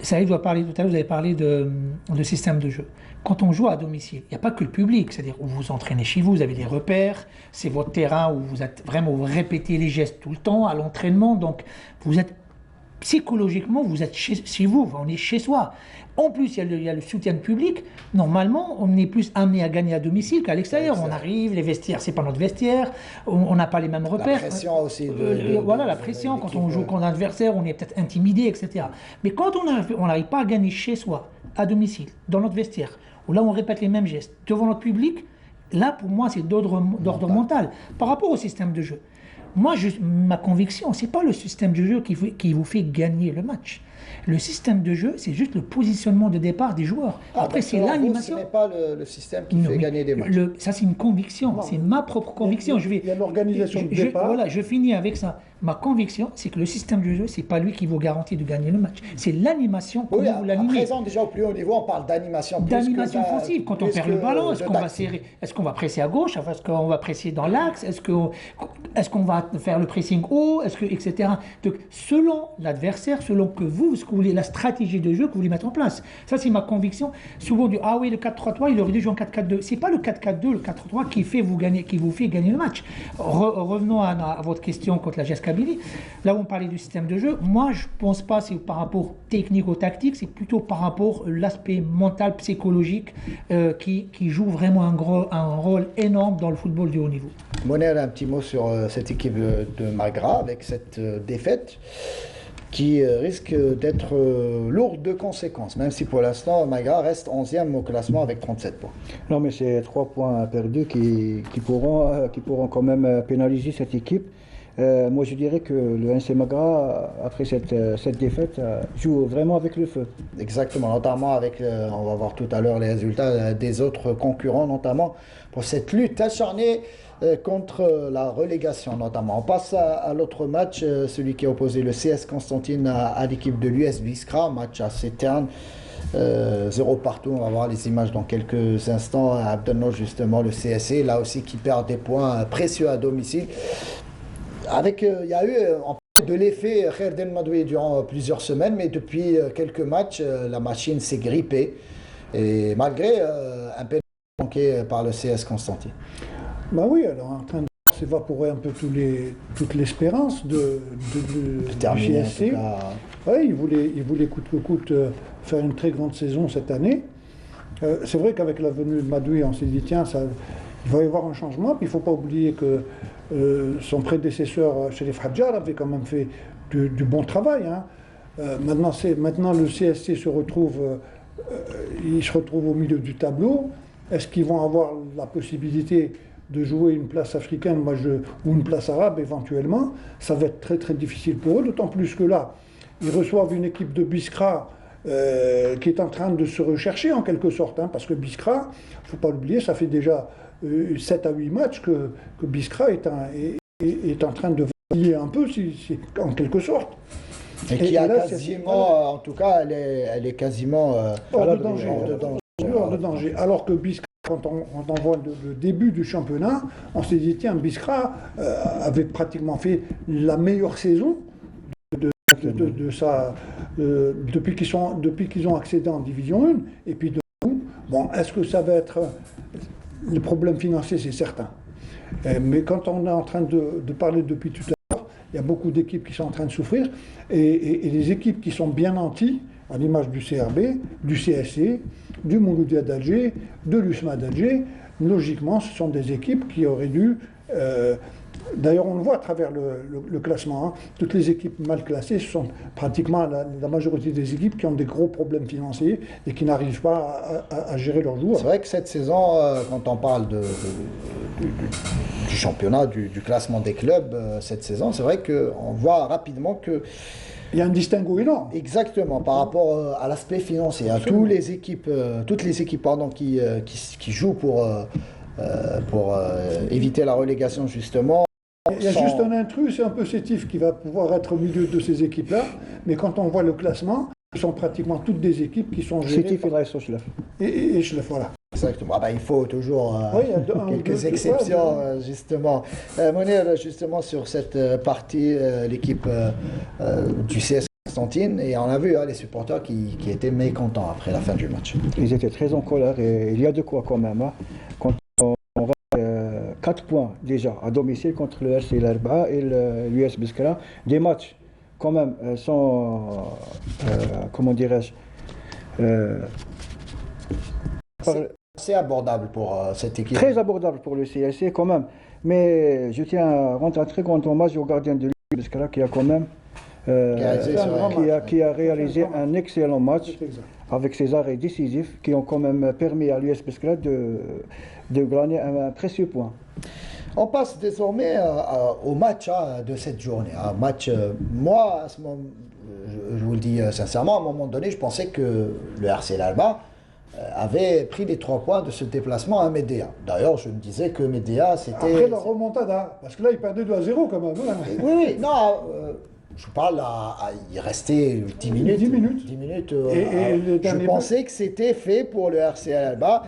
Saïd doit parler tout à l'heure, vous avez parlé de système de jeu. Quand on joue à domicile, il n'y a pas que le public, c'est-à-dire où vous entraînez chez vous, vous avez des repères, c'est votre terrain où vous répétez les gestes tout le temps à l'entraînement, donc vous êtes psychologiquement, vous êtes chez vous, on est chez soi. En plus, il y a le soutien du public. Normalement, on est plus amené à gagner à domicile qu'à l'extérieur. On arrive, les vestiaires, c'est pas notre vestiaire, on n'a pas les mêmes repères. La pression aussi. Voilà, la pression. Quand on joue contre un adversaire, on est peut-être intimidé, etc. Mais quand on n'arrive pas à gagner chez soi, à domicile, dans notre vestiaire, où là on répète les mêmes gestes, devant notre public, là pour moi c'est d'ordre mental. Par rapport au système de jeu, moi, ma conviction, ce n'est pas le système de jeu qui vous fait gagner le match. Le système de jeu, c'est juste le positionnement de départ des joueurs. Après, c'est l'animation. Ce n'est pas le système qui fait gagner des matchs. Ça, c'est une conviction. C'est ma propre conviction. Il y a l'organisation de départ. Voilà, je finis avec ça. Ma conviction, c'est que le système de jeu, ce n'est pas lui qui vous garantit de gagner le match. C'est l'animation, comment vous l'animez. À présent, déjà au plus haut niveau, on parle d'animation. D'animation offensive. Quand on perd le ballon, est-ce qu'on va serrer? Est-ce qu'on va presser à gauche? Est-ce qu'on va presser dans l'axe? Est-ce qu'on va faire le pressing haut? Etc. Donc, selon l'adversaire, selon que ce que vous voulez, la stratégie de jeu que vous voulez mettre en place. Ça, c'est ma conviction. Souvent, on dit, ah oui, le 4-3-3, il aurait dû jouer en 4-4-2. Ce n'est pas le 4-4-2, le 4-3 qui vous fait gagner le match. Revenons à votre question contre la GS Kabylie. Là où on parlait du système de jeu, moi, je ne pense pas que c'est par rapport technico-tactique, c'est plutôt par rapport à l'aspect mental, psychologique qui joue vraiment un rôle énorme dans le football du haut niveau. Mounir, un petit mot sur cette équipe de Magra avec cette défaite qui risque d'être lourde de conséquences, même si pour l'instant Magra reste 11e au classement avec 37 points. Non, mais c'est 3 points perdus qui pourront quand même pénaliser cette équipe. Moi, je dirais que le NC Magra, après cette défaite, joue vraiment avec le feu. Exactement, notamment avec, on va voir tout à l'heure les résultats des autres concurrents, notamment pour cette lutte acharnée contre la relégation notamment. On passe à l'autre match, celui qui a opposé le CS Constantine à l'équipe de l'US Biskra, match assez terne. 0 partout, on va voir les images dans quelques instants. Abdelno, justement, le CSC, là aussi qui perd des points précieux à domicile. Il y a eu de l'effet Khairden Madoui durant plusieurs semaines, mais depuis quelques matchs, la machine s'est grippée, et malgré un pénalty manqué par le CS Constantine. Ben oui, alors en train de s'évaporer un peu toute l'espérance du CSC. Ouais, il voulait coûte que coûte faire une très grande saison cette année. C'est vrai qu'avec la venue de Madoui, on s'est dit tiens, il va y avoir un changement. Puis il ne faut pas oublier que son prédécesseur, Sherif Hadjar, avait quand même fait du bon travail. Hein. Maintenant, le CSC se retrouve au milieu du tableau. Est-ce qu'ils vont avoir la possibilité de jouer une place africaine ou une place arabe éventuellement? Ça va être très très difficile pour eux, d'autant plus que là, ils reçoivent une équipe de Biskra qui est en train de se rechercher en quelque sorte, hein, parce que Biskra, il ne faut pas l'oublier, ça fait déjà 7 à 8 matchs que Biskra est en train de varier un peu, en quelque sorte. Et qui a quasiment, en tout cas, elle est quasiment hors de danger. Hors de danger. Alors que Biskra, quand on voit le début du championnat, on s'est dit, tiens, Biskra avait pratiquement fait la meilleure saison depuis qu'ils ont accédé en Division 1. Et puis, bon, est-ce que ça va être... Les problèmes financiers, c'est certain. Mais quand on est en train de parler depuis tout à l'heure, il y a beaucoup d'équipes qui sont en train de souffrir. Et les équipes qui sont bien nanties, à l'image du CRB, du CSC, du Mouloudia d'Alger, de l'USMA d'Alger, logiquement, ce sont des équipes qui auraient dû... D'ailleurs, on le voit à travers le classement. Hein. Toutes les équipes mal classées, ce sont pratiquement la majorité des équipes qui ont des gros problèmes financiers et qui n'arrivent pas à gérer leurs joueurs. C'est vrai que cette saison, quand on parle du championnat, du classement des clubs, cette saison, c'est vrai qu'on voit rapidement que... Il y a un distinguo énorme. Exactement, par rapport à l'aspect financier. À toutes les équipes qui jouent pour éviter la relégation, justement. Il y a juste un intrus, c'est un peu Sétif qui va pouvoir être au milieu de ces équipes-là. Mais quand on voit le classement, ce sont pratiquement toutes des équipes qui sont gérées. Sétif et Schlef. Et Schlef, voilà. Exactement. Il faut toujours quelques exceptions, justement. Mounir, justement, sur cette partie, l'équipe du CS Constantine, et on a vu les supporters qui étaient mécontents après la fin du match. Ils étaient très en colère et il y a de quoi quand même. Hein. Quand on va 4 points déjà à domicile contre le RC Larba et l'US Biskra, des matchs quand même sans, comment dirais-je, c'est abordable pour cette équipe. Très abordable pour le CSC quand même. Mais je tiens à rendre un très grand hommage au gardien de l'US Biskra qui a quand même qui a réalisé un excellent match avec ses arrêts décisifs qui ont quand même permis à l'US Biskra de gagner un précieux point. On passe désormais au match de cette journée. Un match, moi, à ce moment, je vous le dis sincèrement, à un moment donné, je pensais que le RC Larba avait pris les 3 points de ce déplacement à Médéa. D'ailleurs, je me disais que Médéa, c'était... Après la remontada, parce que là, il perdait 2-0 quand même. Oui, non... je parle il restait 10 minutes. 10 minutes. Je pensais que c'était fait pour le RC Alba.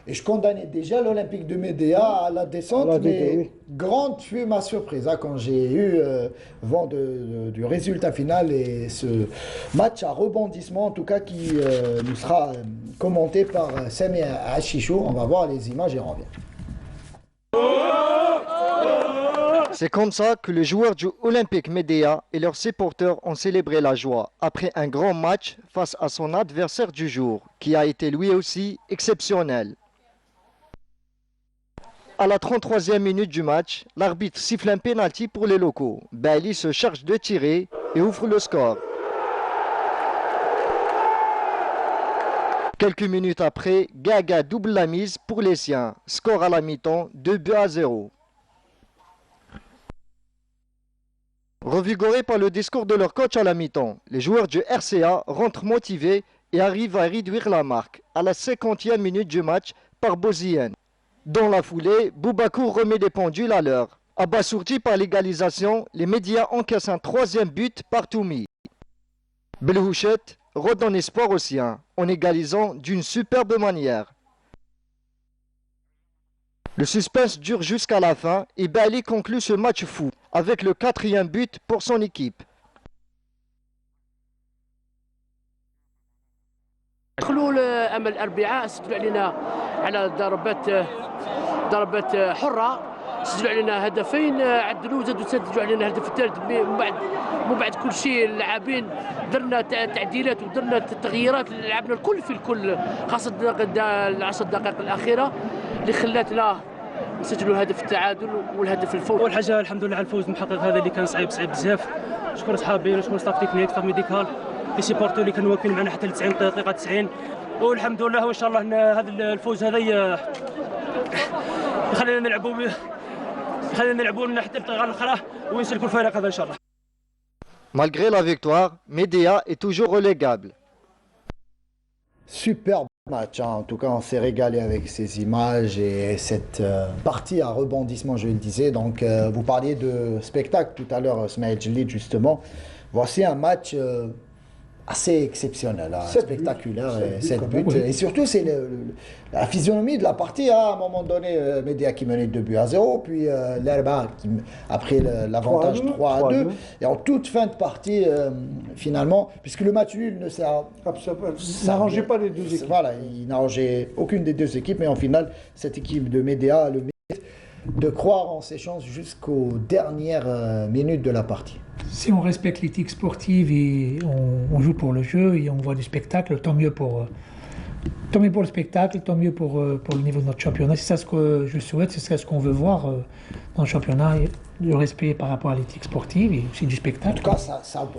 Et je condamnais déjà l'Olympique de Médéa à la descente. Mais grande fut ma surprise quand j'ai eu vent du résultat final et ce match à rebondissement, en tout cas, qui nous sera commenté par Sami Achichou. On va voir les images et on revient. C'est comme ça que les joueurs du Olympique Médéa et leurs supporters ont célébré la joie après un grand match face à son adversaire du jour, qui a été lui aussi exceptionnel. À la 33e minute du match, l'arbitre siffle un pénalty pour les locaux. Bailly se charge de tirer et ouvre le score. Quelques minutes après, Gaga double la mise pour les siens. Score à la mi-temps, 2-0. Revigorés par le discours de leur coach à la mi-temps, les joueurs du RCA rentrent motivés et arrivent à réduire la marque à la 50e minute du match par Bozien. Dans la foulée, Boubakour remet les pendules à l'heure. Abasourdi par l'égalisation, les médias encaissent un 3e but par Toumi. Belhouchet redonne espoir aux siens en égalisant d'une superbe manière. Le suspense dure jusqu'à la fin et Bailly conclut ce match fou avec le 4e but pour son équipe. دخلوا امل الاربعاء سجلوا علينا على ضربات حره سجلوا علينا هدفين عدلوا زادوا سجلوا علينا الهدف الثالث من بعد كل شيء اللاعبين درنا تعديلات ودرنا تغييرات لعبنا الكل في الكل خاصه العشر دقائق الاخيره اللي خلاتنا نسجلوا هدف التعادل والهدف الفوز. اول حاجه الحمد لله على الفوز المحقق هذا اللي كان صعيب بزاف. نشكر صحابي ونشكر ستاف تكنيك ستاف ميديكال لي سيبورتو اللي كانوا واقفين معنا حتى ل 90 دقيقه 90 والحمد لله وان شاء الله هذا الفوز هذا يخلينا نلعبوا حتى الدقيقه الاخرى ونسلكوا الفريق هذا ان شاء الله. Malgré la victoire, Médéa est toujours relégable. Superbe match, en tout cas on s'est régalé avec ces images et cette partie à rebondissement, je le disais. Donc vous parliez de spectacle tout à l'heure, Smaïl Djellid, justement. Voici un match assez exceptionnel, spectaculaire, 7 buts. Oui. Et surtout, c'est la physionomie de la partie. À un moment donné, Médéa qui menait 2-0, puis l'Herba qui après l'avantage 3-2. Et en toute fin de partie, finalement, puisque le match nul ne n'arrangeait pas les deux équipes. Voilà, il n'arrangeait aucune des deux équipes, mais en finale, cette équipe de Médéa de croire en ses chances jusqu'aux dernières minutes de la partie. Si on respecte l'éthique sportive et on joue pour le jeu et on voit du spectacle, tant mieux pour le spectacle, tant mieux pour le niveau de notre championnat. C'est ça ce que je souhaite, c'est ça ce qu'on veut voir dans le championnat, du respect par rapport à l'éthique sportive et aussi du spectacle. En tout cas,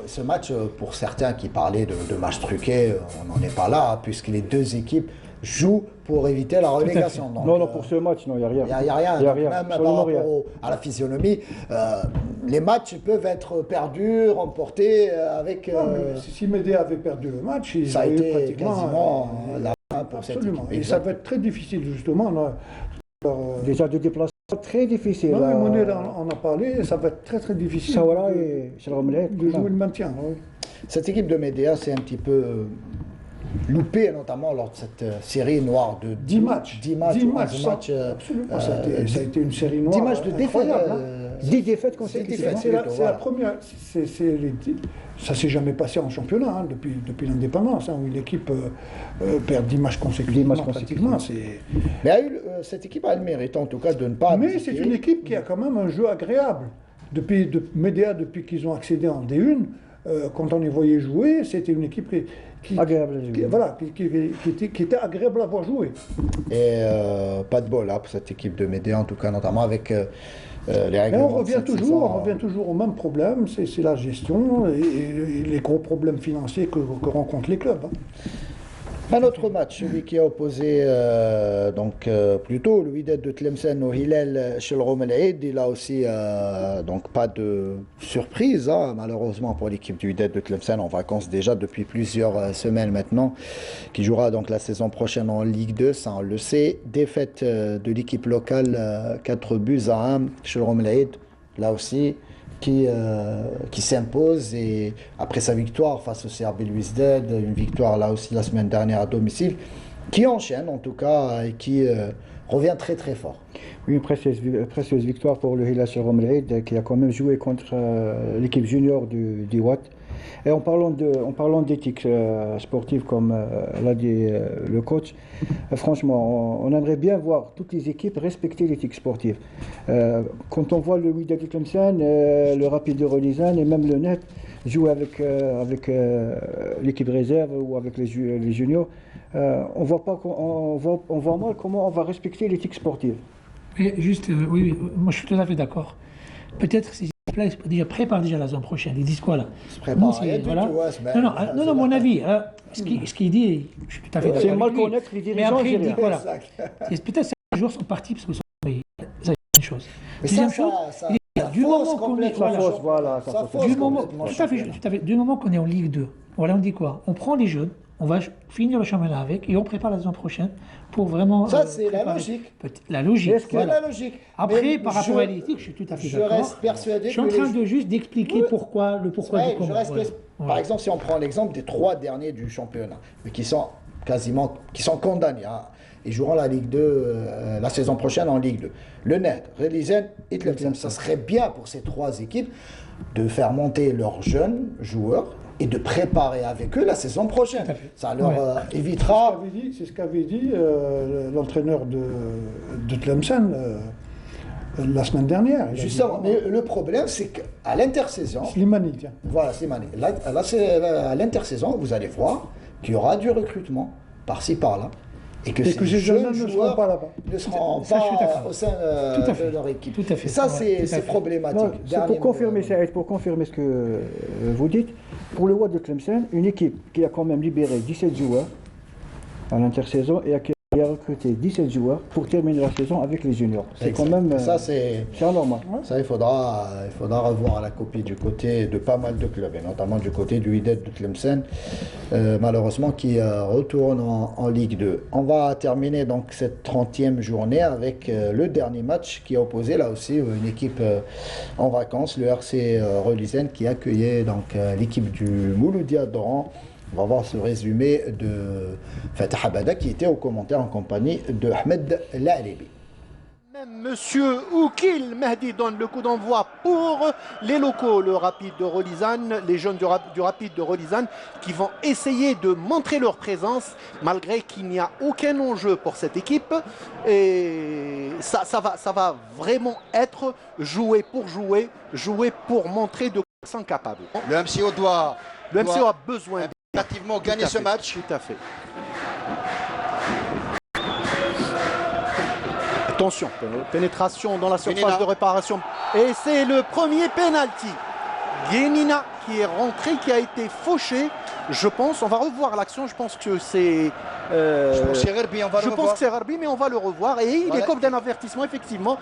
ce match, pour certains qui parlaient de match truqué, on n'en est pas là, puisque les deux équipes jouent pour éviter la relégation. Donc, non, pour ce match, non, il n'y a rien. Il n'y a rien. Y a rien. Même par rapport à la physionomie, les matchs peuvent être perdus, remportés avec... si Médéa avait perdu le match, ça a été quasiment la fin pour cette équipe. Et ça va être très difficile, justement. Déjà de déplacement, très difficile. Non, Mounir en a parlé, ça va être très très difficile de jouer le maintien. Oui. Cette équipe de Médéa, c'est un petit peu... loupé notamment lors de cette série noire de 10 matchs. 10 matchs. Absolument. Ça a été une série noire. 10 matchs de défaites. 10 défaites consécutives. C'est la première. Ça s'est jamais passé en championnat depuis l'indépendance, où une équipe perd 10 matchs consécutivement. Pratiquement. Mais cette équipe a le mérite en tout cas de ne pas. Mais c'est une équipe qui a quand même un jeu agréable. Médéa, depuis qu'ils ont accédé en D1, quand on les voyait jouer, c'était une équipe qui était agréable à voir jouer. Et pas de bol pour cette équipe de Médéa, en tout cas, notamment avec les règlements. On revient toujours au même problème, c'est la gestion et les gros problèmes financiers que rencontrent les clubs. Un autre match, celui qui a opposé plutôt le Wydad de Tlemcen au Hilal Shelrom El Aid. Il a aussi donc pas de surprise malheureusement pour l'équipe du Wydad de Tlemcen en vacances déjà depuis plusieurs semaines maintenant, qui jouera donc la saison prochaine en Ligue 2, ça on le sait. Défaite de l'équipe locale 4-1 Shelrom El Aid, là aussi qui s'impose, et après sa victoire face au CR Belouizdad, une victoire là aussi la semaine dernière à domicile, qui enchaîne en tout cas et qui revient très très fort. Oui, une précieuse victoire pour le Hilal Shelrom El Aid qui a quand même joué contre l'équipe junior du Watt. Et en parlant d'éthique sportive, comme l'a dit le coach, franchement, on aimerait bien voir toutes les équipes respecter l'éthique sportive. Quand on voit le Wydad de Tlemcen, le Rapid de Relizane et même le Net jouer avec l'équipe réserve ou avec les juniors, on voit mal comment on va respecter l'éthique sportive. Mais juste, oui, moi je suis tout à fait d'accord. Peut-être ces équipes-là, ils préparent déjà la saison prochaine. Ils disent quoi là? Ils se préparent rien du tout. Non, mon avis, ce qu'il dit, je suis tout à fait d'accord. C'est mal connaître les dirigeants. Mais après, il dit voilà. Peut-être certains joueurs sont partis parce que ça c'est une chose. Deuxième chose, du moment qu'on est du moment qu'on est en Ligue 2, voilà, on dit quoi? On prend les jeunes, on va finir le championnat avec et on prépare la saison prochaine pour vraiment. Ça, c'est la logique. La logique. C'est la logique. Après, par rapport à l'éthique, je suis tout à fait d'accord. Je reste persuadé. Je suis en train de juste d'expliquer le pourquoi du comment. Par exemple, si on prend l'exemple des 3 derniers du championnat, mais qui sont condamnés. Ils joueront la Ligue 2 la saison prochaine en Ligue 2. Le Net, Relizane et Tlemcen. Ça serait bien pour ces 3 équipes de faire monter leurs jeunes joueurs et de préparer avec eux la saison prochaine. Ça leur évitera... C'est ce qu'avait dit l'entraîneur de Tlemcen la semaine dernière. Justement, mais le problème, c'est qu'à l'intersaison... Slimani, tiens. Voilà, Slimani. Là, à l'intersaison, vous allez voir qu'il y aura du recrutement par-ci, par-là. Et que ces jeunes ne seront pas là-bas. Ne seront pas au sein de leur équipe. Tout à fait. Et ça, c'est problématique. C'est pour confirmer ce que vous dites. Pour le Watt de Tlemcen, une équipe qui a quand même libéré 17 joueurs à l'intersaison et qui a recruté 17 joueurs pour terminer la saison avec les juniors. C'est quand même c'est anormal. Ça, il faudra revoir la copie du côté de pas mal de clubs, et notamment du côté du Wydad de Tlemcen, malheureusement, qui retourne en Ligue 2. On va terminer donc cette 30e journée avec le dernier match qui a opposé là aussi une équipe en vacances, le RC Relizane, qui accueillait donc l'équipe du Mouloudia d'Oran. On va voir ce résumé de Fatah Abada qui était aux commentaires en compagnie de Ahmed La'alibi. Même Monsieur Oukil Mehdi donne le coup d'envoi pour les locaux, le Rapide de Rolizane, les jeunes du Rapide de Rolizane qui vont essayer de montrer leur présence malgré qu'il n'y a aucun enjeu pour cette équipe. Et ça va vraiment être jouer pour montrer de quoi ils sont capables. Le MCO MCO a besoin impérativement gagner ce match. Tout à fait. Attention, pénétration dans la surface de réparation. Et c'est le premier penalty. Guénina qui est rentré, qui a été fauché. Je pense, on va revoir l'action. Je pense que c'est. Je pense que c'est Rarbi, mais on va le revoir. Et il écope d'un avertissement, effectivement.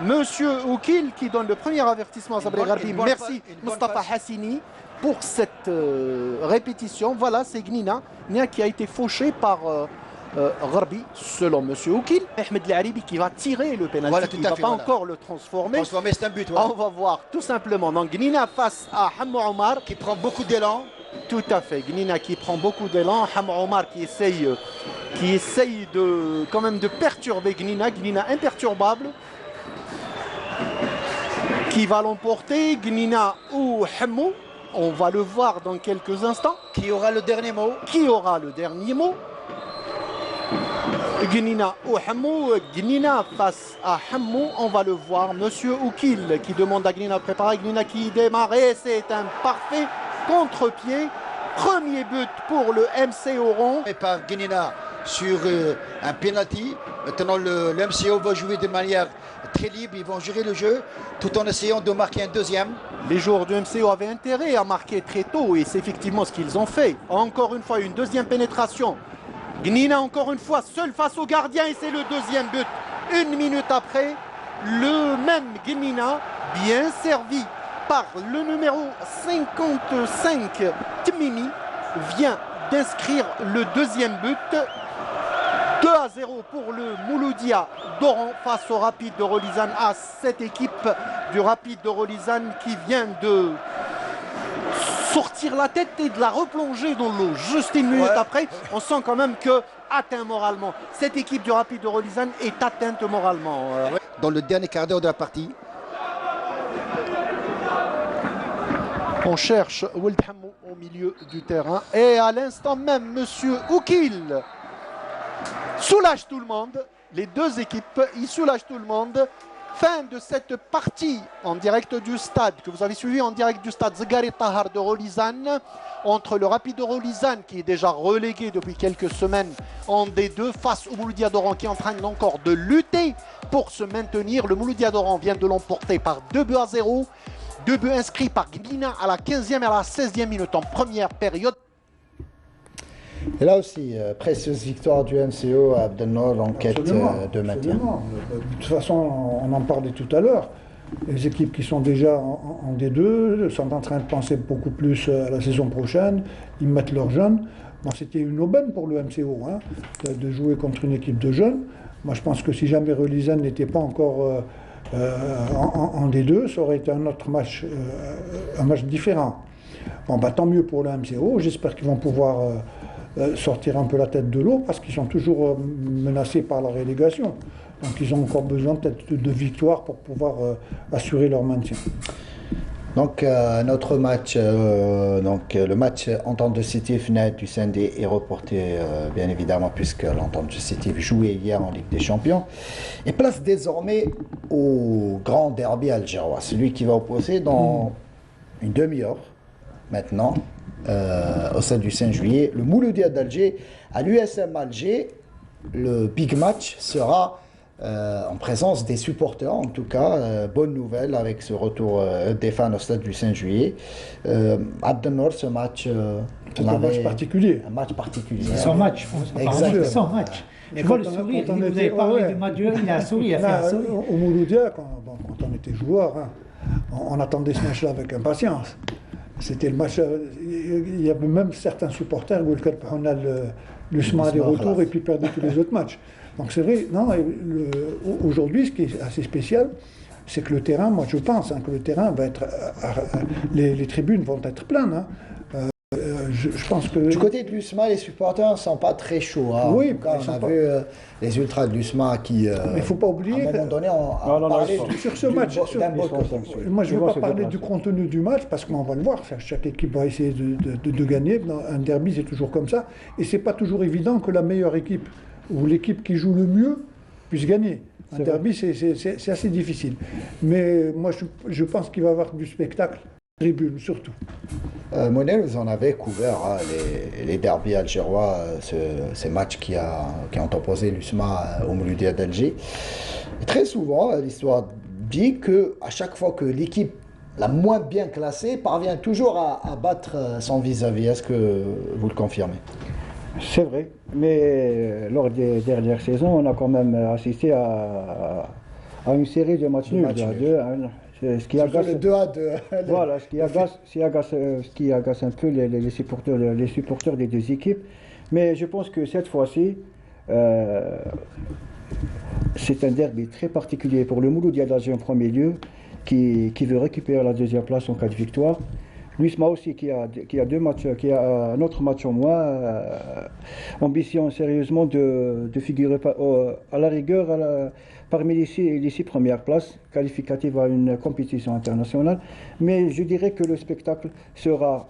Monsieur Oukil qui donne le premier avertissement à Sabri Rarbi. Merci Mustafa Hassini pour cette répétition. Voilà, c'est Guénina qui a été fauché par. Rarbi, selon Monsieur Oukil, Ahmed L'Aribi qui va tirer le pénalty, voilà, qui ne va pas encore le transformer. C'est un but. On va voir tout simplement. Donc Guénina face à Hamou Omar qui prend beaucoup d'élan. Tout à fait. Guénina qui prend beaucoup d'élan. Hamou Omar qui essaye de quand même de perturber Guénina. Guénina imperturbable. Qui va l'emporter, Guénina ou Hamou? On va le voir dans quelques instants. Qui aura le dernier mot? Guénina ou Hamou, Guénina face à Hamou, on va le voir. Monsieur Oukil qui demande à Guénina de préparer, Guénina qui démarre et c'est un parfait contre-pied. Premier but pour le MC Oran. Et par Guénina sur un penalty. Maintenant le MCO va jouer de manière très libre, ils vont gérer le jeu tout en essayant de marquer un deuxième. Les joueurs du MCO avaient intérêt à marquer très tôt et c'est effectivement ce qu'ils ont fait. Encore une fois, une deuxième pénétration. Guénina encore une fois seul face au gardien et c'est le deuxième but. Une minute après, le même Guénina, bien servi par le numéro 55 Tmimi, vient d'inscrire le deuxième but. 2-0 pour le Mouloudia d'Oran face au Rapide de Rolizane, à cette équipe du Rapide de Rolizane qui vient de sortir la tête et de la replonger dans l'eau. Juste une minute après, on sent quand même que atteint moralement. Cette équipe du Rapide de Rolizane est atteinte moralement. Dans le dernier quart d'heure de la partie. On cherche Wild Hamou au milieu du terrain. Et à l'instant même, Monsieur Oukil soulage tout le monde. Les deux équipes, ils soulagent tout le monde. Fin de cette partie en direct du stade, que vous avez suivi en direct du stade Zagari Tahar de Rolizane, entre le Rapide de Rolizane, qui est déjà relégué depuis quelques semaines en D2, face au Mouloudia d'Oran, qui est en train encore de lutter pour se maintenir. Le Mouloudia d'Oran vient de l'emporter par 2-0. 2 buts inscrits par Guénina à la 15e et à la 16e minute en première période. Et là aussi, précieuse victoire du MCO à Abdelnour en quête de maintien. De toute façon, on en parlait tout à l'heure. Les équipes qui sont déjà en D2 sont en train de penser beaucoup plus à la saison prochaine. Ils mettent leurs jeunes. Bon, c'était une aubaine pour le MCO de jouer contre une équipe de jeunes. Moi, je pense que si jamais Rolizane n'était pas encore en D2, ça aurait été un autre match, un match différent. Bon, bah, tant mieux pour le MCO. J'espère qu'ils vont pouvoir sortir un peu la tête de l'eau parce qu'ils sont toujours menacés par la relégation. Donc ils ont encore besoin peut-être de victoires pour pouvoir assurer leur maintien. Donc notre match, le match Entente de Sétif net du CND est reporté bien évidemment puisque l'Entente de Sétif jouait hier en Ligue des Champions et place désormais au grand derby algérois, celui qui va opposer dans une demi-heure maintenant au stade du 5 juillet le Mouloudia d'Alger à l'USM Alger. Le big match sera en présence des supporters, en tout cas, bonne nouvelle avec ce retour des fans au stade du 5 juillet. Abdelnour, ce match, c'est un match particulier. Un match particulier. C'est son match, je pense. Exactement. C'est son match. Je vois le sourire, vous avez parlé du match, il a souri, il a fait un sourire. Au Mouloudia, quand on était joueur, on attendait ce match-là avec impatience. C'était le match, il y avait même certains supporters où on a le chemin aller-retour et puis perdu tous les autres matchs. Donc c'est vrai, non, aujourd'hui ce qui est assez spécial, c'est que le terrain, moi je pense que le terrain va être, les tribunes vont être pleines. Je pense que... Du côté de l'USMA, les supporters ne sont pas très chauds. Hein. Oui, on a vu les ultras de l'USMA qui, mais il ne faut pas oublier à un moment donné, ont parlé sur ce match. Moi, je ne veux pas parler du contenu du match, parce qu'on va le voir. Chaque équipe va essayer de gagner. Dans un derby, c'est toujours comme ça. Et ce n'est pas toujours évident que la meilleure équipe, ou l'équipe qui joue le mieux, puisse gagner. Un derby, c'est assez difficile. Mais moi, je pense qu'il va y avoir du spectacle. Tribune surtout. Mounir, vous en avez couvert les derbys algérois, ces matchs qui ont opposé l'USMA au Mouloudia d'Alger. Très souvent, l'histoire dit qu'à chaque fois que l'équipe la moins bien classée parvient toujours à battre son vis-à-vis. Est-ce que vous le confirmez? C'est vrai, mais lors des dernières saisons, on a quand même assisté à une série de matchs nuls, à 2-1. Ce qui agace, le 2 à 2. Voilà, ce qui agace un peu les supporters des deux équipes. Mais je pense que cette fois-ci, c'est un derby très particulier pour le Mouloudia d'Alger en premier lieu, qui veut récupérer la deuxième place en cas de victoire. L'USMA aussi qui a un autre match en moins, ambition sérieusement de figurer à la rigueur parmi les six premières places qualificatives à une compétition internationale. Mais je dirais que le spectacle sera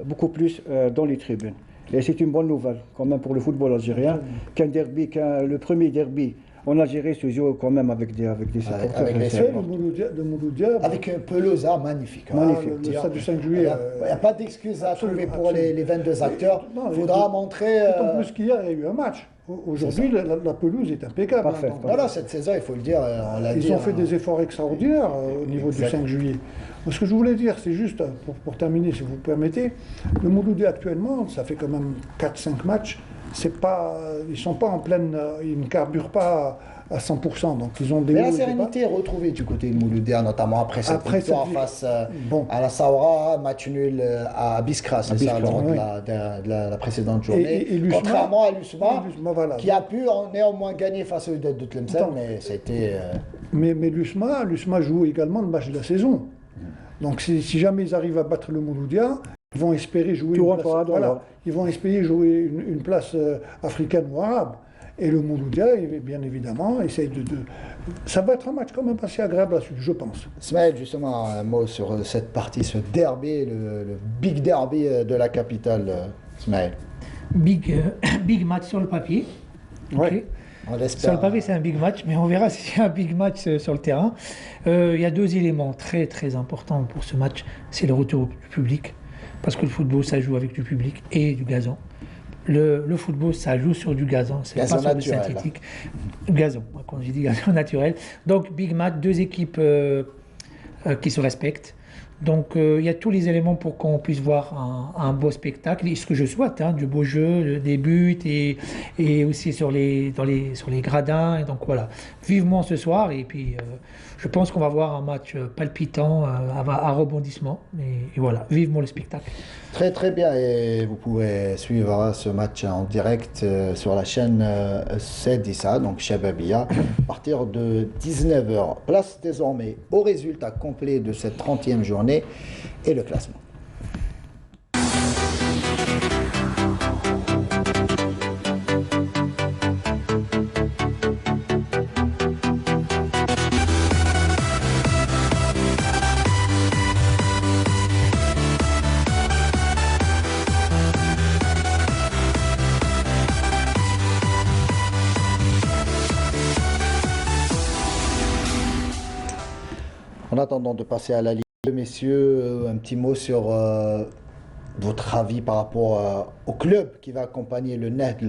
beaucoup plus dans les tribunes. Et c'est une bonne nouvelle quand même pour le football algérien, le premier derby en Algérie se joue quand même avec des supporters. Avec les de Mouloudia. Avec un pelouse magnifique. Magnifique. Le stade du 5 juillet. Il n'y a pas d'excuse à trouver pour les 22 acteurs. Il faudra montrer... D'autant plus qu'hier, il y a eu un match. Aujourd'hui, la pelouse est impeccable. Parfait. Voilà, cette saison, il faut le dire, ils ont fait des efforts extraordinaires au niveau du 5 juillet. Ce que je voulais dire, c'est juste, pour terminer, si vous permettez, le Mouloudia actuellement, ça fait quand même 4-5 matchs. Ils ne sont pas en pleine... Ils ne carburent pas à 100%. Donc ils ont des... Mais la sérénité est retrouvée du côté de Mouloudia, notamment après cette victoire face à la Saoura, match nul à Biskra, c'est ça, lors de la précédente journée. Contrairement à l'USMA, qui a pu néanmoins gagner face au Wydad de Tlemcen, mais ça a été... Mais l'USMA joue également le match de la saison. Donc si jamais ils arrivent à battre le Mouloudia, ils vont espérer jouer une place africaine ou arabe. Et le Mouloudia, bien évidemment, essaye de... Ça va être un match quand même assez agréable à suivre, je pense. Ismaël, justement, un mot sur cette partie, ce derby, le big derby de la capitale, Ismaël. Big match sur le papier. Ouais. Sur le papier, c'est un big match, mais on verra si c'est un big match sur le terrain. Il y a deux éléments très très importants pour ce match. C'est le retour du public, parce que le football, ça joue avec du public et du gazon. Le football, ça joue sur du gazon, c'est pas sur du synthétique. Gazon, quand j'ai dit gazon naturel. Donc, big match, deux équipes qui se respectent. Donc, il y a tous les éléments pour qu'on puisse voir un beau spectacle, et ce que je souhaite, du beau jeu, des buts, et aussi sur les gradins. Et donc, voilà, vivement ce soir, et puis je pense qu'on va voir un match palpitant, à rebondissement, et voilà, vivement le spectacle. Très très bien, et vous pouvez suivre ce match en direct sur la chaîne Sedissa, donc Shababia, à partir de 19h. Place désormais au résultat complet de cette 30e journée et le classement. En attendant de passer à la Ligue 2, messieurs, un petit mot sur votre avis par rapport au club qui va accompagner le NED,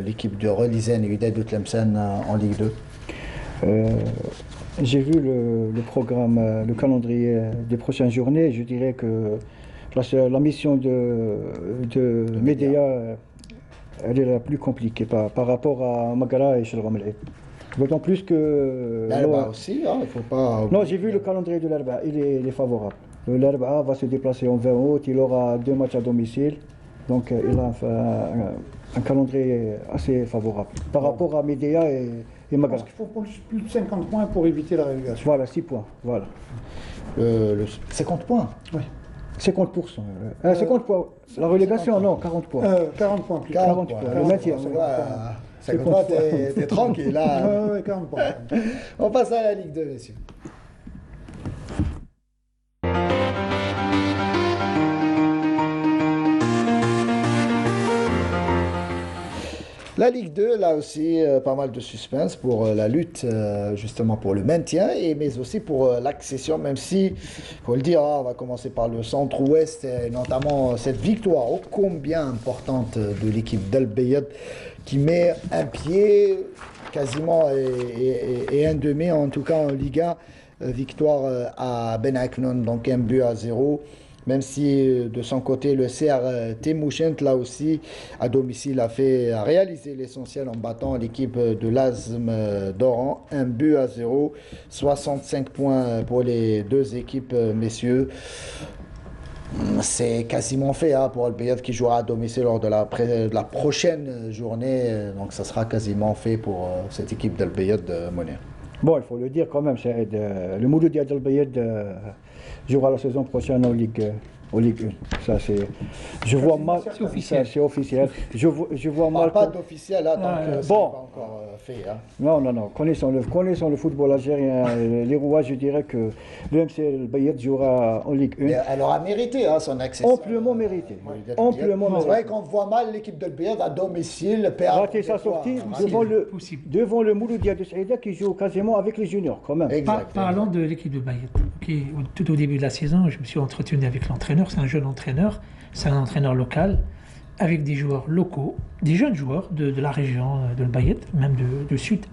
l'équipe de Relisen et Wydad de Tlemcen en Ligue 2. J'ai vu le programme, le calendrier des prochaines journées. Je dirais que la mission de Médéa, elle est la plus compliquée par rapport à Magara et Chelramlé. D'autant plus que... L'Arba aussi, il ne faut pas... Non, j'ai vu le calendrier de l'Arba, il est favorable. L'Arba va se déplacer en 20 août, il aura 2 matchs à domicile, donc il a un calendrier assez favorable. Par rapport à Médéa et Magara. Je pense qu'il faut plus de 50 points pour éviter la relégation. Voilà, 6 points, voilà. 50 points? Oui. 50%. 50 points. La relégation, non, 40 points. 40 points plus. 40 points. Le maintien. Ça compte pas, t'es tranquille là. Ouais, 40 points. On passe à la Ligue 2, messieurs. La Ligue 2, là aussi, pas mal de suspense pour la lutte, justement pour le maintien, mais aussi pour l'accession, même si, il faut le dire, on va commencer par le centre-ouest, et notamment cette victoire ô combien importante de l'équipe d'Al Bayad, qui met un pied quasiment et un demi, en tout cas en Ligue 1, victoire à Ben Aknon, donc 1-0. Même si de son côté, le CR Temouchent, là aussi, à domicile, a réalisé l'essentiel en battant l'équipe de l'Azm d'Oran, 1-0, 65 points pour les deux équipes, messieurs. C'est quasiment fait pour Al Bayad qui jouera à domicile lors de la prochaine journée, donc ça sera quasiment fait pour cette équipe d'Al Bayad de Monia. Bon, il faut le dire quand même, le Mouloudi Al Bayad jouera la saison prochaine en Ligue 1. Ça, c'est. Je vois mal. C'est officiel. C'est officiel. Je vois mal. Pas d'officiel, tant que c'est pas encore fait. Non. Connaissant le football algérien, les rouages, je dirais que le MC Bayad jouera en Ligue 1. Mais elle aura mérité son accession. Amplement mérité. C'est vrai qu'on voit mal l'équipe de Bayad à domicile perdre. Rater sa sortie devant le Mouloudia de Saïda qui joue quasiment avec les juniors, quand même. Parlons de l'équipe de Bayad. Tout au début de la saison, je me suis entretenu avec l'entraîneur. C'est un jeune entraîneur, c'est un entraîneur local, avec des joueurs locaux, des jeunes joueurs de la région de Bayad, même de Sud.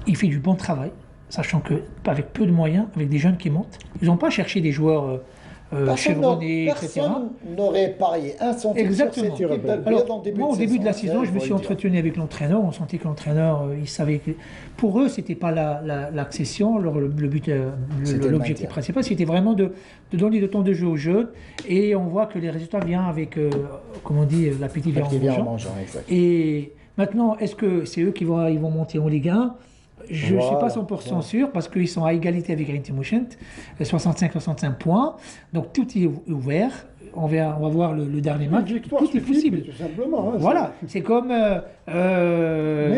Il fait du bon travail, sachant qu'avec peu de moyens, avec des jeunes qui montent, ils n'ont pas cherché des joueurs chevronnés, etc. Personne n'aurait parié un centime sur cette équipe d'Al-Bayad en début de saison. Moi, au début de la saison, je me suis entretenu avec l'entraîneur. On sentait que l'entraîneur, il savait que pour eux, c'était pas l'accession, le but, l'objectif principal, c'était vraiment de donner le temps de jeu aux jeunes. Et on voit que les résultats viennent avec, comme on dit, l'appétit vient en mangeant. Et maintenant, est-ce que c'est eux qui vont monter en Ligue 1 ? Je ne suis pas 100% sûr parce qu'ils sont à égalité avec Ain Temouchent, 65 points. Donc tout est ouvert. On va voir le dernier match. Tout est possible. Tout simplement. Voilà. C'est comme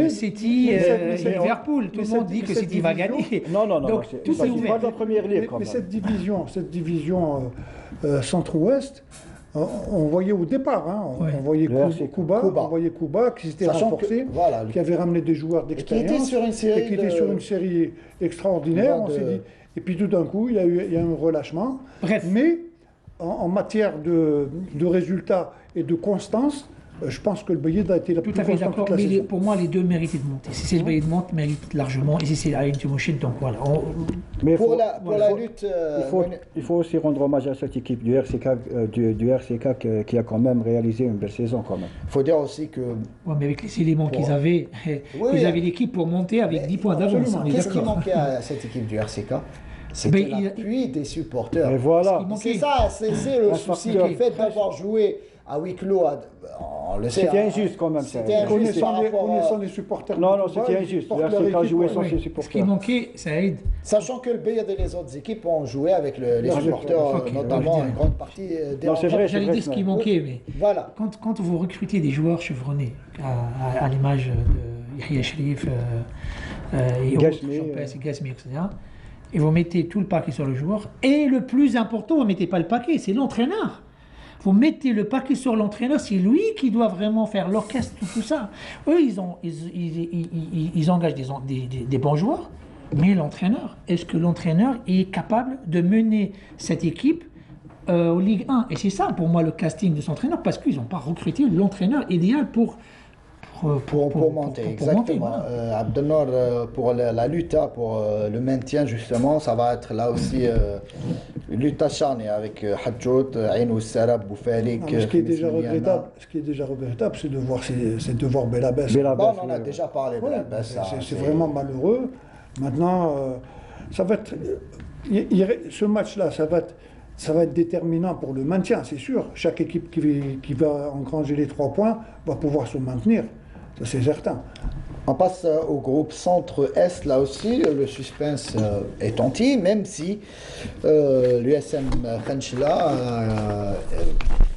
City, Liverpool. Tout le monde dit que City va gagner. Non. Donc tout est ouvert. Pas de la première ligue. Mais cette division centre-ouest. On voyait au départ, on voyait Kouba qui s'était renforcé, qui avait ramené des joueurs d'expérience, et qui était sur une série extraordinaire. On s'est dit, et puis tout d'un coup, il y a eu un relâchement. Bref. Mais en matière de résultats et de constance, je pense que le Bayad a été la plus constante toute la saison. Pour moi, les deux méritent de monter. Si c'est le Bayad de monte, mérite largement. Et si c'est Ain Temouchent, donc voilà. Mais pour la lutte, il faut aussi rendre hommage à cette équipe du RCK qui a quand même réalisé une belle saison quand même. Il faut dire aussi que. Oui, mais avec les éléments qu'ils avaient, ils avaient l'équipe pour monter avec 10 points d'avance. Qu'est-ce qui manquait à cette équipe du RCK? C'était l'appui des supporters. Et voilà. C'est ça, c'est le souci. Le fait d'avoir joué à huis clos, on le sait. C'était injuste quand même. Connaissant les supporters. Non, c'était injuste. Le RCK a joué sans ses supporters. Ce qui manquait, ça aide. Sachant que le Bayad et les autres équipes ont joué avec les supporters, notamment une grande partie des. J'allais dire ce qui manquait, mais voilà. Quand vous recrutez des joueurs chevronnés, à l'image de Yahya Sherif et Gasmi, etc., et vous mettez tout le paquet sur le joueur, et le plus important, vous ne mettez pas le paquet, c'est l'entraîneur. Vous mettez le paquet sur l'entraîneur, c'est lui qui doit vraiment faire l'orchestre, tout ça. Eux, ils engagent des bons joueurs, mais l'entraîneur, est-ce que l'entraîneur est capable de mener cette équipe en Ligue 1? Et c'est ça, pour moi, le casting de son entraîneur, parce qu'ils n'ont pas recruté l'entraîneur idéal pour monter, exactement. Abdelnour, pour la lutte, pour le maintien, justement, ça va être là aussi une lutte acharnée avec Hadjout, Ain Oussarab, Boufalik. Ce qui est déjà regrettable, c'est de voir Belabès. On en a déjà parlé, Belabès. C'est vraiment malheureux. Maintenant, ça va être. Ce match-là, ça va être déterminant pour le maintien, c'est sûr. Chaque équipe qui va engranger les 3 points va pouvoir se maintenir. Ça c'est certain. On passe au groupe Centre-Est, là aussi, le suspense est entier, même si l'USM Khenchela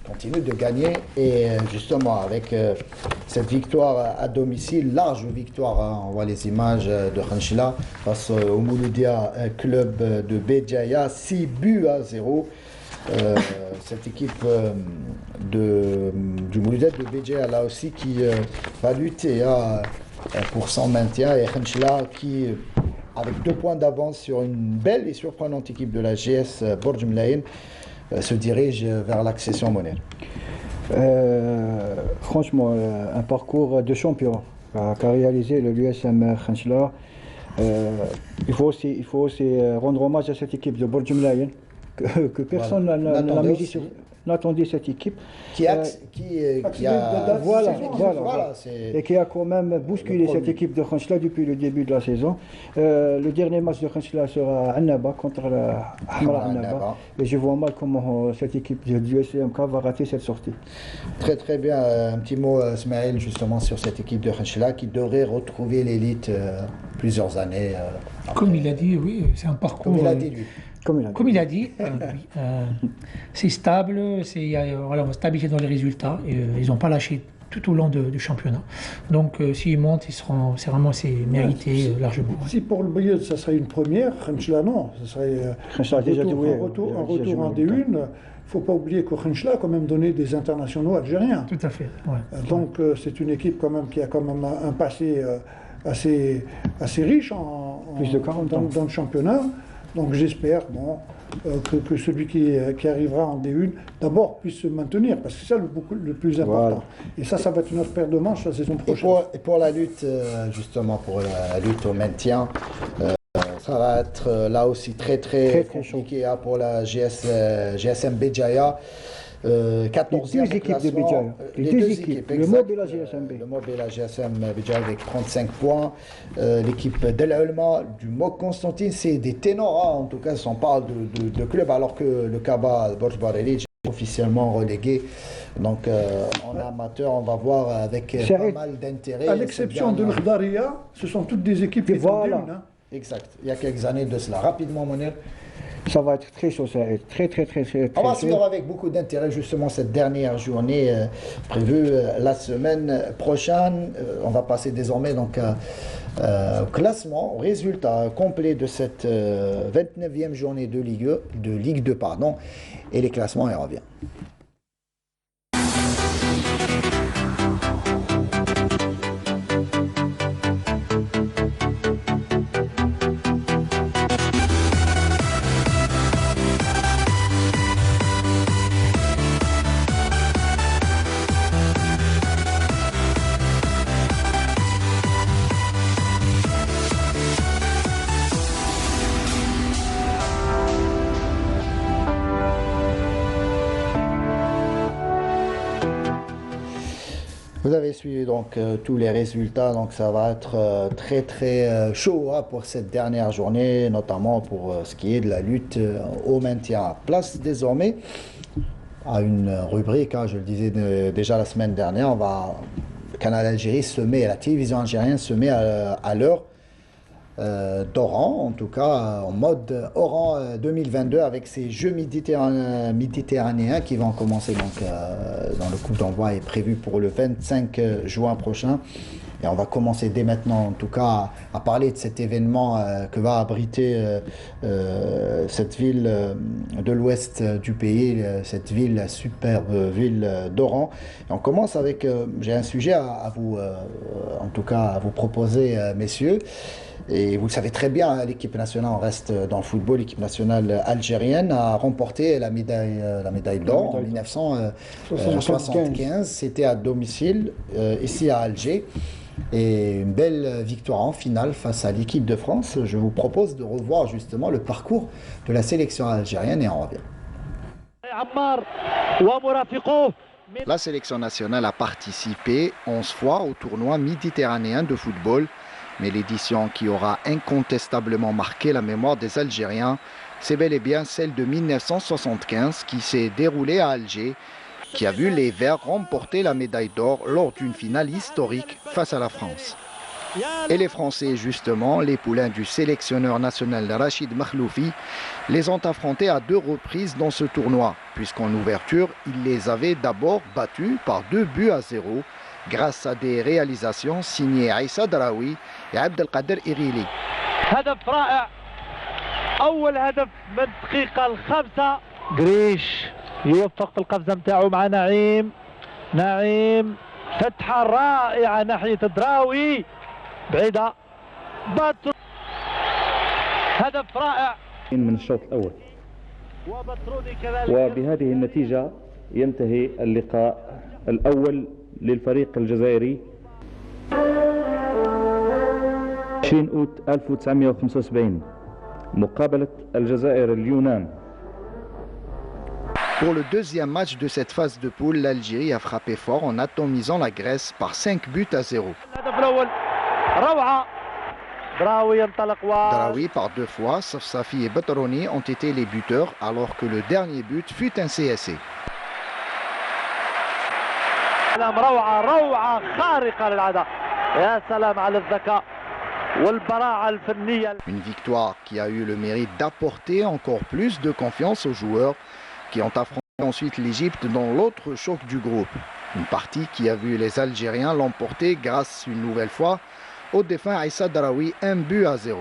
continue de gagner. Et justement, avec cette victoire à domicile, large victoire, hein, on voit les images de Khenchela face au Mouloudia Club de Béjaïa, 6-0. Cette équipe du Mouloudia de Béjaïa, là aussi, qui va lutter pour son maintien, et Khenchela qui, avec 2 points d'avance sur une belle et surprenante équipe de la GS Borj Mlaïn, se dirige vers l'accession monnaie. Franchement, un parcours de champion qu'a réalisé l'USM Khenchela. Il faut aussi rendre hommage à cette équipe de Borj Mlaïn que personne n'attendait cette équipe. Et qui a quand même bousculé cette équipe de Khenchela depuis le début de la saison. Le dernier match de Khenchela sera à Annaba contre Hamra Annaba. Et je vois mal comment cette équipe du USMK va rater cette sortie. Très très bien. Un petit mot, Smaïl, justement sur cette équipe de Khenchela qui devrait retrouver l'élite plusieurs années. Comme il a dit, oui, c'est un parcours. Comme il a dit, lui. Comme il a dit, c'est stable, voilà, on va stabiliser dans les résultats. Et, ils n'ont pas lâché tout au long du championnat. Donc s'ils montent, c'est vraiment mérité largement. Si pour le Bayeux, ça serait une première, Khenchela non, ça serait un retour en D1. Il ne faut pas oublier que Khenchela a quand même donné des internationaux algériens. Tout à fait. Ouais. Donc c'est une équipe quand même qui a quand même un passé assez riche plus de 40 ans dans le championnat. Donc j'espère que celui qui arrivera en D1, d'abord puisse se maintenir, parce que c'est ça le plus important. Voilà. Et ça va être notre paire de manches la saison prochaine. Et pour la lutte, justement, pour la lutte au maintien, ça va être là aussi très compliqué pour la GSM Béjaïa. 14e équipes de Béjaïa. Les deux équipes. Le MOB et la GSMB. Le MOB et la GSM Béjaïa avec 35 points. L'équipe d'El Ulma du MOB Constantine, c'est des ténors, hein, en tout cas, si on parle de club, alors que le Kaba Borj Bareli est officiellement relégué. Donc en amateur, on va voir avec pas mal d'intérêt. À l'exception de l'Khdaria, ce sont toutes des équipes qui sont d'une. Hein. Exact. Il y a quelques années de cela. Rapidement, Monir. Ça va être très chaud, ça va être très On va suivre avec beaucoup d'intérêt justement cette dernière journée prévue la semaine prochaine. On va passer désormais donc au classement, au résultat complet de cette 29e journée de Ligue 2, pardon, et les classements, et on revient. Vous avez suivi donc tous les résultats, donc ça va être très chaud pour cette dernière journée, notamment pour ce qui est de la lutte au maintien. Place désormais à une rubrique, je le disais déjà la semaine dernière, Canal Algérie la télévision algérienne se met à l'heure d'Oran, en tout cas en mode Oran 2022 avec ces Jeux méditerranéens qui vont commencer donc dans le coup d'envoi est prévu pour le 25 juin prochain. Et on va commencer dès maintenant, en tout cas, à parler de cet événement que va abriter cette ville de l'ouest du pays, cette ville, superbe ville d'Oran. Et on commence avec, j'ai un sujet à vous, en tout cas, à vous proposer, messieurs. Et vous le savez très bien, l'équipe nationale, on reste dans le football, l'équipe nationale algérienne a remporté la médaille d'or en 1975. C'était à domicile, ici à Alger. Et une belle victoire en finale face à l'équipe de France. Je vous propose de revoir justement le parcours de la sélection algérienne et on revient. La sélection nationale a participé 11 fois au tournoi méditerranéen de football. Mais l'édition qui aura incontestablement marqué la mémoire des Algériens, c'est bel et bien celle de 1975 qui s'est déroulée à Alger. qui a vu les Verts remporter la médaille d'or lors d'une finale historique face à la France. Et les Français, justement, les poulains du sélectionneur national Rachid Makhloufi, les ont affrontés à 2 reprises dans ce tournoi, puisqu'en ouverture, il les avait d'abord battus par 2-0 grâce à des réalisations signées Aïssa Draoui et Abdelkader Irili. هدف رائع أول هدف من الدقيقة الخامسة قريش يوفق في القفزة متاعه مع نعيم فتحة رائعة ناحية دراوي بعيدة هدف رائع من الشوط الأول وبهذه النتيجة ينتهي اللقاء الأول للفريق الجزائري 20 أوت 1975 مقابلة الجزائر اليونان. Pour le deuxième match de cette phase de poule, l'Algérie a frappé fort en atomisant la Grèce par 5-0. Draoui par 2 fois, Safsafi et Batrouni ont été les buteurs alors que le dernier but fut un CSC. Une victoire qui a eu le mérite d'apporter encore plus de confiance aux joueurs qui ont affronté ensuite l'Égypte dans l'autre choc du groupe. Une partie qui a vu les Algériens l'emporter grâce une nouvelle fois au défunt Aïssa Draoui, 1-0.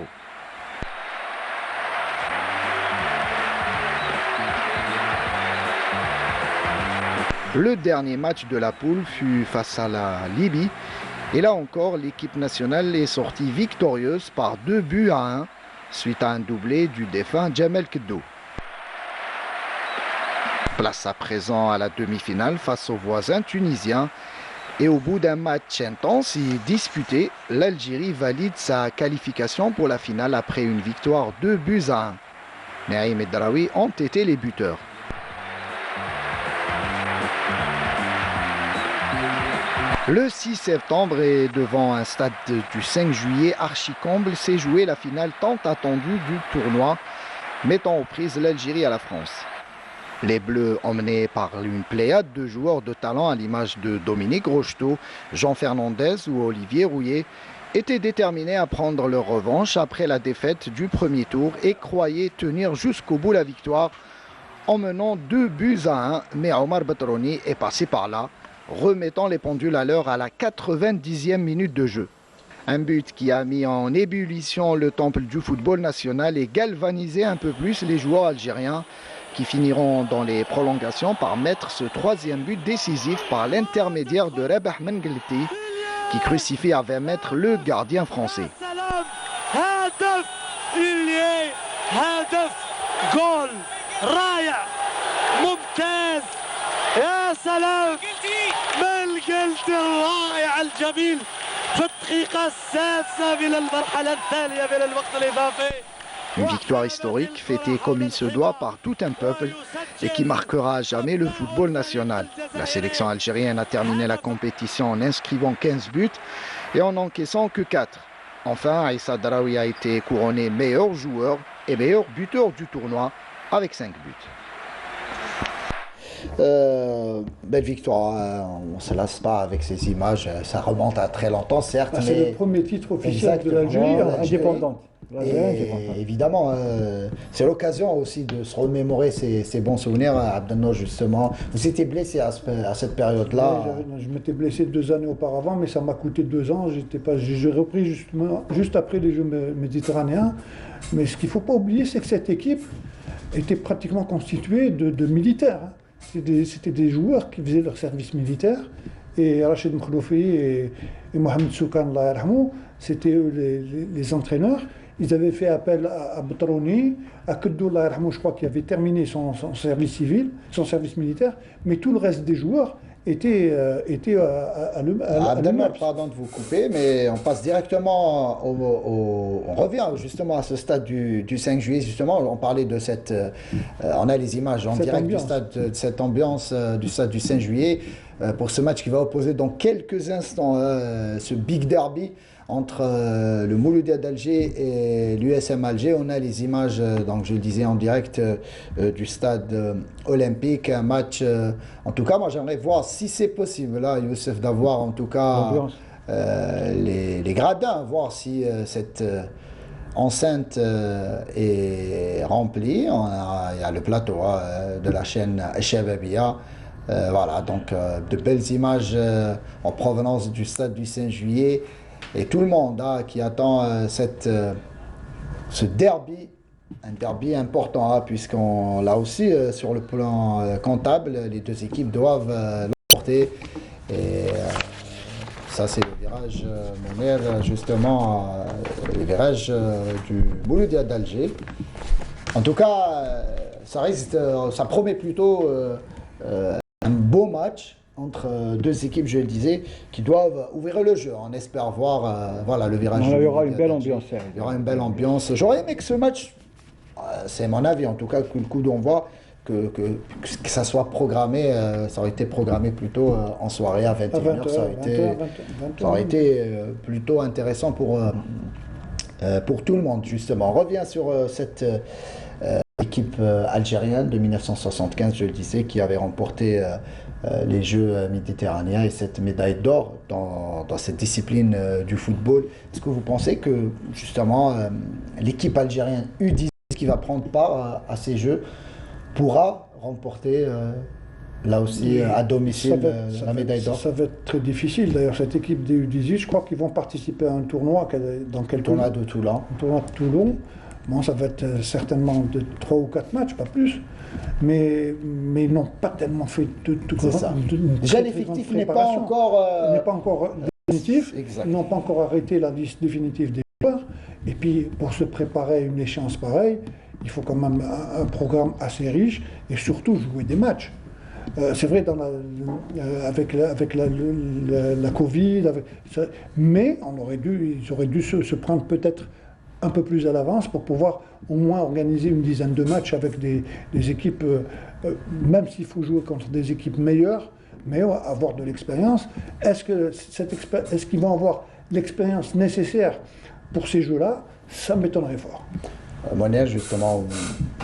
Le dernier match de la poule fut face à la Libye. Et là encore, l'équipe nationale est sortie victorieuse par 2-1 suite à un doublé du défunt Djamel Keddo. Place à présent à la demi-finale face aux voisins tunisiens. Et au bout d'un match intense et disputé, l'Algérie valide sa qualification pour la finale après une victoire 2-1. Naïm et Draoui ont été les buteurs. Le 6 septembre et devant un stade du 5 juillet archi-comble s'est jouée la finale tant attendue du tournoi, mettant aux prises l'Algérie à la France. Les Bleus, emmenés par une pléiade de joueurs de talent à l'image de Dominique Rocheteau, Jean Fernandez ou Olivier Rouillet, étaient déterminés à prendre leur revanche après la défaite du premier tour et croyaient tenir jusqu'au bout la victoire en menant 2-1, mais Omar Batrouni est passé par là, remettant les pendules à l'heure à la 90e minute de jeu. Un but qui a mis en ébullition le temple du football national et galvanisé un peu plus les joueurs algériens qui finiront dans les prolongations par mettre ce 3e but décisif par l'intermédiaire de Rabah Mengelti qui crucifie à 20 mètres le gardien français. يا سلام من قلت الرائع الجميل في الدقيقة السادسة من المرحلة الثانية من الوقت الإضافي. Une victoire historique fêtée comme il se doit par tout un peuple et qui marquera à jamais le football national. La sélection algérienne a terminé la compétition en inscrivant 15 buts et en encaissant que 4. Enfin, Aïssa Draoui a été couronné meilleur joueur et meilleur buteur du tournoi avec 5 buts. Belle victoire, on ne se lasse pas avec ces images, ça remonte à très longtemps certes. C'est le premier titre officiel de l'Algérie indépendante. Évidemment, c'est l'occasion aussi de se remémorer ces bons souvenirs. Abdelnour, justement, vous étiez blessé à cette période-là. Je m'étais blessé 2 années auparavant, mais ça m'a coûté 2 ans. J'ai repris juste après les Jeux méditerranéens. Mais ce qu'il ne faut pas oublier, c'est que cette équipe était pratiquement constituée de militaires. C'était des joueurs qui faisaient leur service militaire. Et Rachid Makhloufi et Mohamed Soukan, c'était eux les entraîneurs. Ils avaient fait appel à Batrouni, à Keddo, je crois qu'il avait terminé son service civil, son service militaire, mais tout le reste des joueurs était à Abdelnour, pardon de vous couper, mais on passe directement on revient justement à ce stade du 5 juillet, justement, on parlait de cette... on a les images en direct du stade, de cette ambiance du stade du 5 juillet, pour ce match qui va opposer dans quelques instants ce Big Derby entre le Mouloudia d'Alger et l'USM Alger. On a les images, donc je le disais en direct, du stade olympique, un match. En tout cas, moi j'aimerais voir si c'est possible, là, Youssef, d'avoir en tout cas les gradins, voir si cette enceinte est remplie. Il y a le plateau de la chaîne Chababia. Voilà, donc de belles images en provenance du stade du 5 juillet. Et tout le monde qui attend ce derby, un derby important, puisqu'on l'a aussi sur le plan comptable, les deux équipes doivent l'emporter. Et ça, c'est le virage Mounir, justement, le virage du Mouloudia d'Alger. En tout cas, ça promet plutôt un beau match entre deux équipes, je le disais, qui doivent ouvrir le jeu. On espère voir le virage. Il y aura une belle ambiance. Il y aura une belle ambiance. J'aurais aimé que ce match, c'est mon avis en tout cas, que le coup d'envoi, que ça soit programmé, ça aurait été programmé plutôt en soirée à 21h. Ça aurait été plutôt intéressant pour tout le monde, justement. On revient sur cette équipe algérienne de 1975, je le disais, qui avait remporté les Jeux méditerranéens et cette médaille d'or dans cette discipline du football. Est-ce que vous pensez que justement l'équipe algérienne U18 qui va prendre part à ces Jeux pourra remporter là aussi à domicile la médaille d'or? Ça va être très difficile. D'ailleurs, cette équipe des U18, je crois qu'ils vont participer à un tournoi dans quelques tournoi de Toulon. Un tournoi de Toulon. Bon, ça va être certainement de 3 ou 4 matchs, pas plus. Mais ils n'ont pas tellement fait de déjà, l'effectif n'est pas encore définitif. Ils n'ont pas encore arrêté la liste définitive des joueurs. Et puis, pour se préparer à une échéance pareille, il faut quand même un programme assez riche et surtout jouer des matchs. C'est vrai avec la Covid, mais ils auraient dû se prendre peut-être un peu plus à l'avance pour pouvoir au moins organiser une dizaine de matchs avec des équipes, même s'il faut jouer contre des équipes meilleures, mais avoir de l'expérience. Est-ce qu'ils vont avoir l'expérience nécessaire pour ces jeux-là? Ça m'étonnerait fort. Mounir, justement,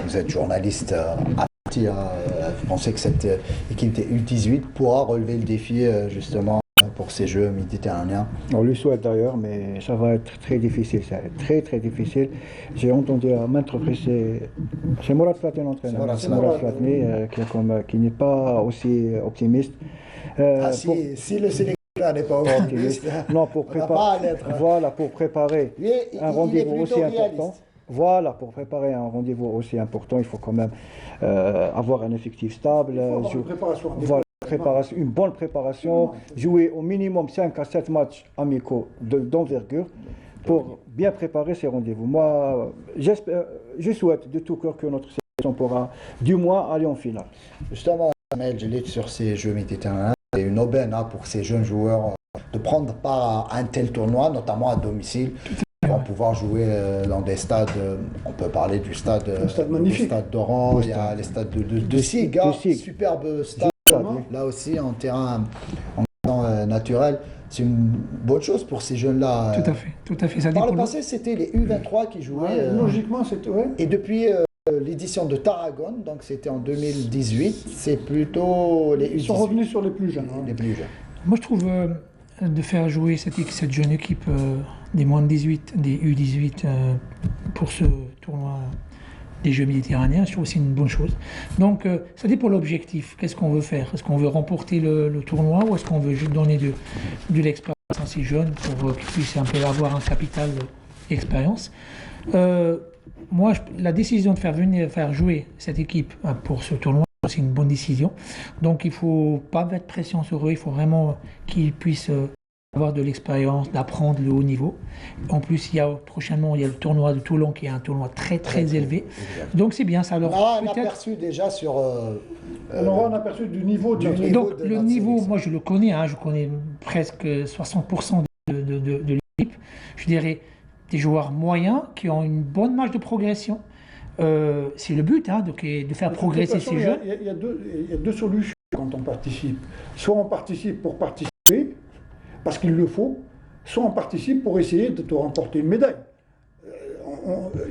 vous êtes journaliste averti. Vous pensez que cette équipe des U18 pourra relever le défi, justement, pour ces Jeux méditerranéens? On lui souhaite d'ailleurs, mais ça va être très difficile. Ça va être très très difficile. J'ai entendu à maintes reprises, c'est Mourad Flatni l'entraîneur. C'est Mourad Flatni qui n'est pas aussi optimiste. Si le sélectionneur n'est pas optimiste, non, pour préparer un rendez-vous aussi important. Voilà, pour préparer un rendez-vous aussi important, il faut quand même avoir un effectif stable. Une bonne préparation, jouer au minimum 5 à 7 matchs amicaux d'envergure pour bien préparer ces rendez-vous. Moi, je souhaite de tout cœur que notre sélection pourra du moins aller en finale. Justement, je lis sur ces Jeux méditerranéens, c'est une aubaine pour ces jeunes joueurs de prendre part à un tel tournoi, notamment à domicile. Ils vont pouvoir jouer dans des stades, on peut parler du stade d'Oran, il y a les stades de Siga, superbe stade. Là aussi, en terrain naturel, c'est une bonne chose pour ces jeunes-là. Tout à fait. Ça Par le passé, c'était les U23 qui jouaient. Logiquement, c'était. Et depuis l'édition de Tarragone, donc c'était en 2018, c'est plutôt les U18. Ils sont revenus sur les plus jeunes. Les plus jeunes. Moi, je trouve de faire jouer cette jeune équipe des moins de 18, des U18 pour ce tournoi des Jeux méditerranéens, je trouve aussi une bonne chose. Donc, ça dépend de l'objectif. Qu'est-ce qu'on veut faire? Est-ce qu'on veut remporter le tournoi ou est-ce qu'on veut juste donner de l'expérience à ces jeunes pour qu'ils puissent un peu avoir un capital d'expérience? Moi, la décision de faire jouer cette équipe pour ce tournoi, c'est une bonne décision. Donc, il ne faut pas mettre pression sur eux. Il faut vraiment qu'ils puissent avoir de l'expérience, d'apprendre le haut niveau. En plus, prochainement, il y a le tournoi de Toulon qui est un tournoi très élevé. Exact. Donc c'est bien, ça leur on a aperçu déjà sur... on aura un aperçu du niveau de Donc le niveau, moi je le connais, je connais presque 60% de l'équipe. Je dirais des joueurs moyens qui ont une bonne marge de progression. C'est le but, de faire progresser ces jeunes. Il y a deux solutions quand on participe. Soit on participe pour participer, parce qu'il le faut, soit on participe pour essayer de te remporter une médaille.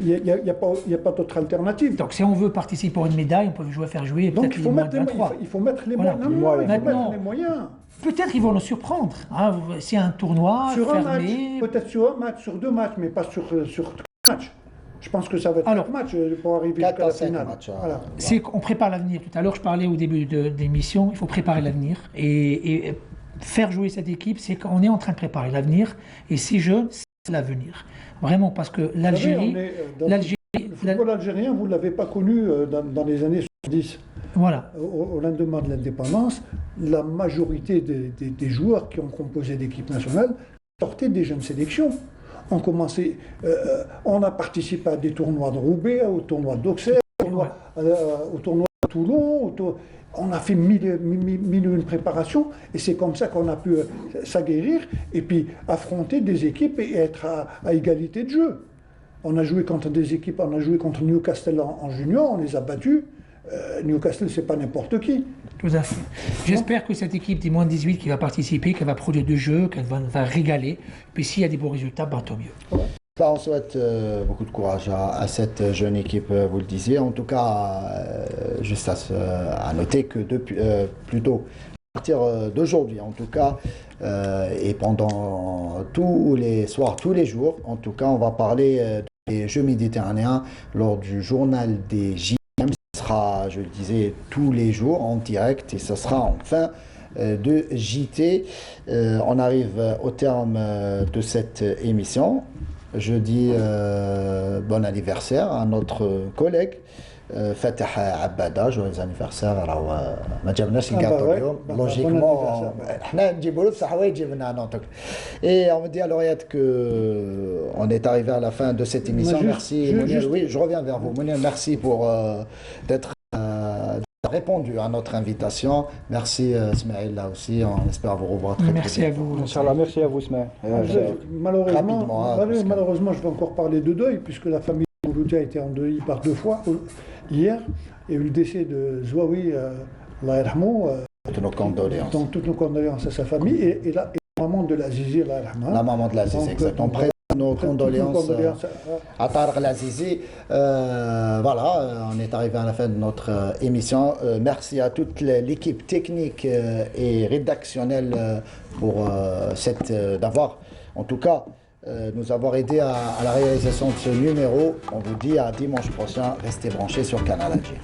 Il n'y a pas d'autre alternative. Donc si on veut participer pour une médaille, on peut faire jouer peut-être les moins de 23. Il faut mettre les moyens. Peut-être qu'ils vont nous surprendre. Hein. C'est un tournoi sur fermé. Un match, peut-être sur un match, sur 2 matchs, mais pas sur 4 matchs. Je pense que ça va être 4 matchs pour arriver jusqu'à la finale. Voilà. C'est qu'on prépare l'avenir. Tout à l'heure, je parlais au début de l'émission, il faut préparer l'avenir. Et faire jouer cette équipe, c'est qu'on est en train de préparer l'avenir. Et ces jeunes, c'est l'avenir. Vraiment, parce que l'Algérie... Le football algérien, vous ne l'avez pas connu dans les années 70. Voilà. Au lendemain de l'indépendance, la majorité des joueurs qui ont composé l'équipe nationale sortaient des jeunes sélections. On a participé à des tournois de Roubaix, au tournoi d'Auxerre, au tournoi de Toulon. On a fait mille et une préparations et c'est comme ça qu'on a pu s'aguerrir et puis affronter des équipes et être à égalité de jeu. On a joué contre des équipes, on a joué contre Newcastle en junior, on les a battus. Newcastle, c'est pas n'importe qui. Tout à fait. J'espère que cette équipe des moins de 18 qui va participer, qu'elle va produire du jeu, qu'elle va régaler. Puis s'il y a des bons résultats, tant mieux. On souhaite beaucoup de courage à cette jeune équipe, vous le disiez. En tout cas, juste à noter que plutôt à partir d'aujourd'hui, en tout cas, et pendant tous les soirs, tous les jours, en tout cas, on va parler des Jeux méditerranéens lors du journal des JM. Ce sera, je le disais, tous les jours en direct et ce sera en fin de JT. On arrive au terme de cette émission. Je dis bon anniversaire à notre collègue Fatah Abada, joyeux anniversaire. Alors, ما جبناش الجاتو اليوم logiquement احنا نجيبوا له بصح هو يجيب لنا نوتك. Et on me dit à l'oreillette que on est arrivé à la fin de cette émission. Merci Mounir. Oui, je reviens vers vous. Mounir, merci pour d'être répondu à notre invitation. Merci Ismaël là aussi, on espère vous revoir très merci vite. À vous. Inch'Allah, merci à vous Ismaël. Malheureusement, je vais encore parler de deuil puisque la famille Mouloudia a été en deuil par 2 fois. Hier, il y a eu le décès de Zouaoui, Allah yarhamou. Toutes nos condoléances. Donc toutes nos condoléances à sa famille et la maman de l'Azizi, Allah yarhamou. La maman de l'Azizi, exactement. Nos condoléances à Tarek l'Azizi. Voilà, on est arrivé à la fin de notre émission. Merci à toute l'équipe technique et rédactionnelle pour d'avoir, en tout cas, nous avoir aidé à la réalisation de ce numéro. On vous dit à dimanche prochain. Restez branchés sur Canal Alger.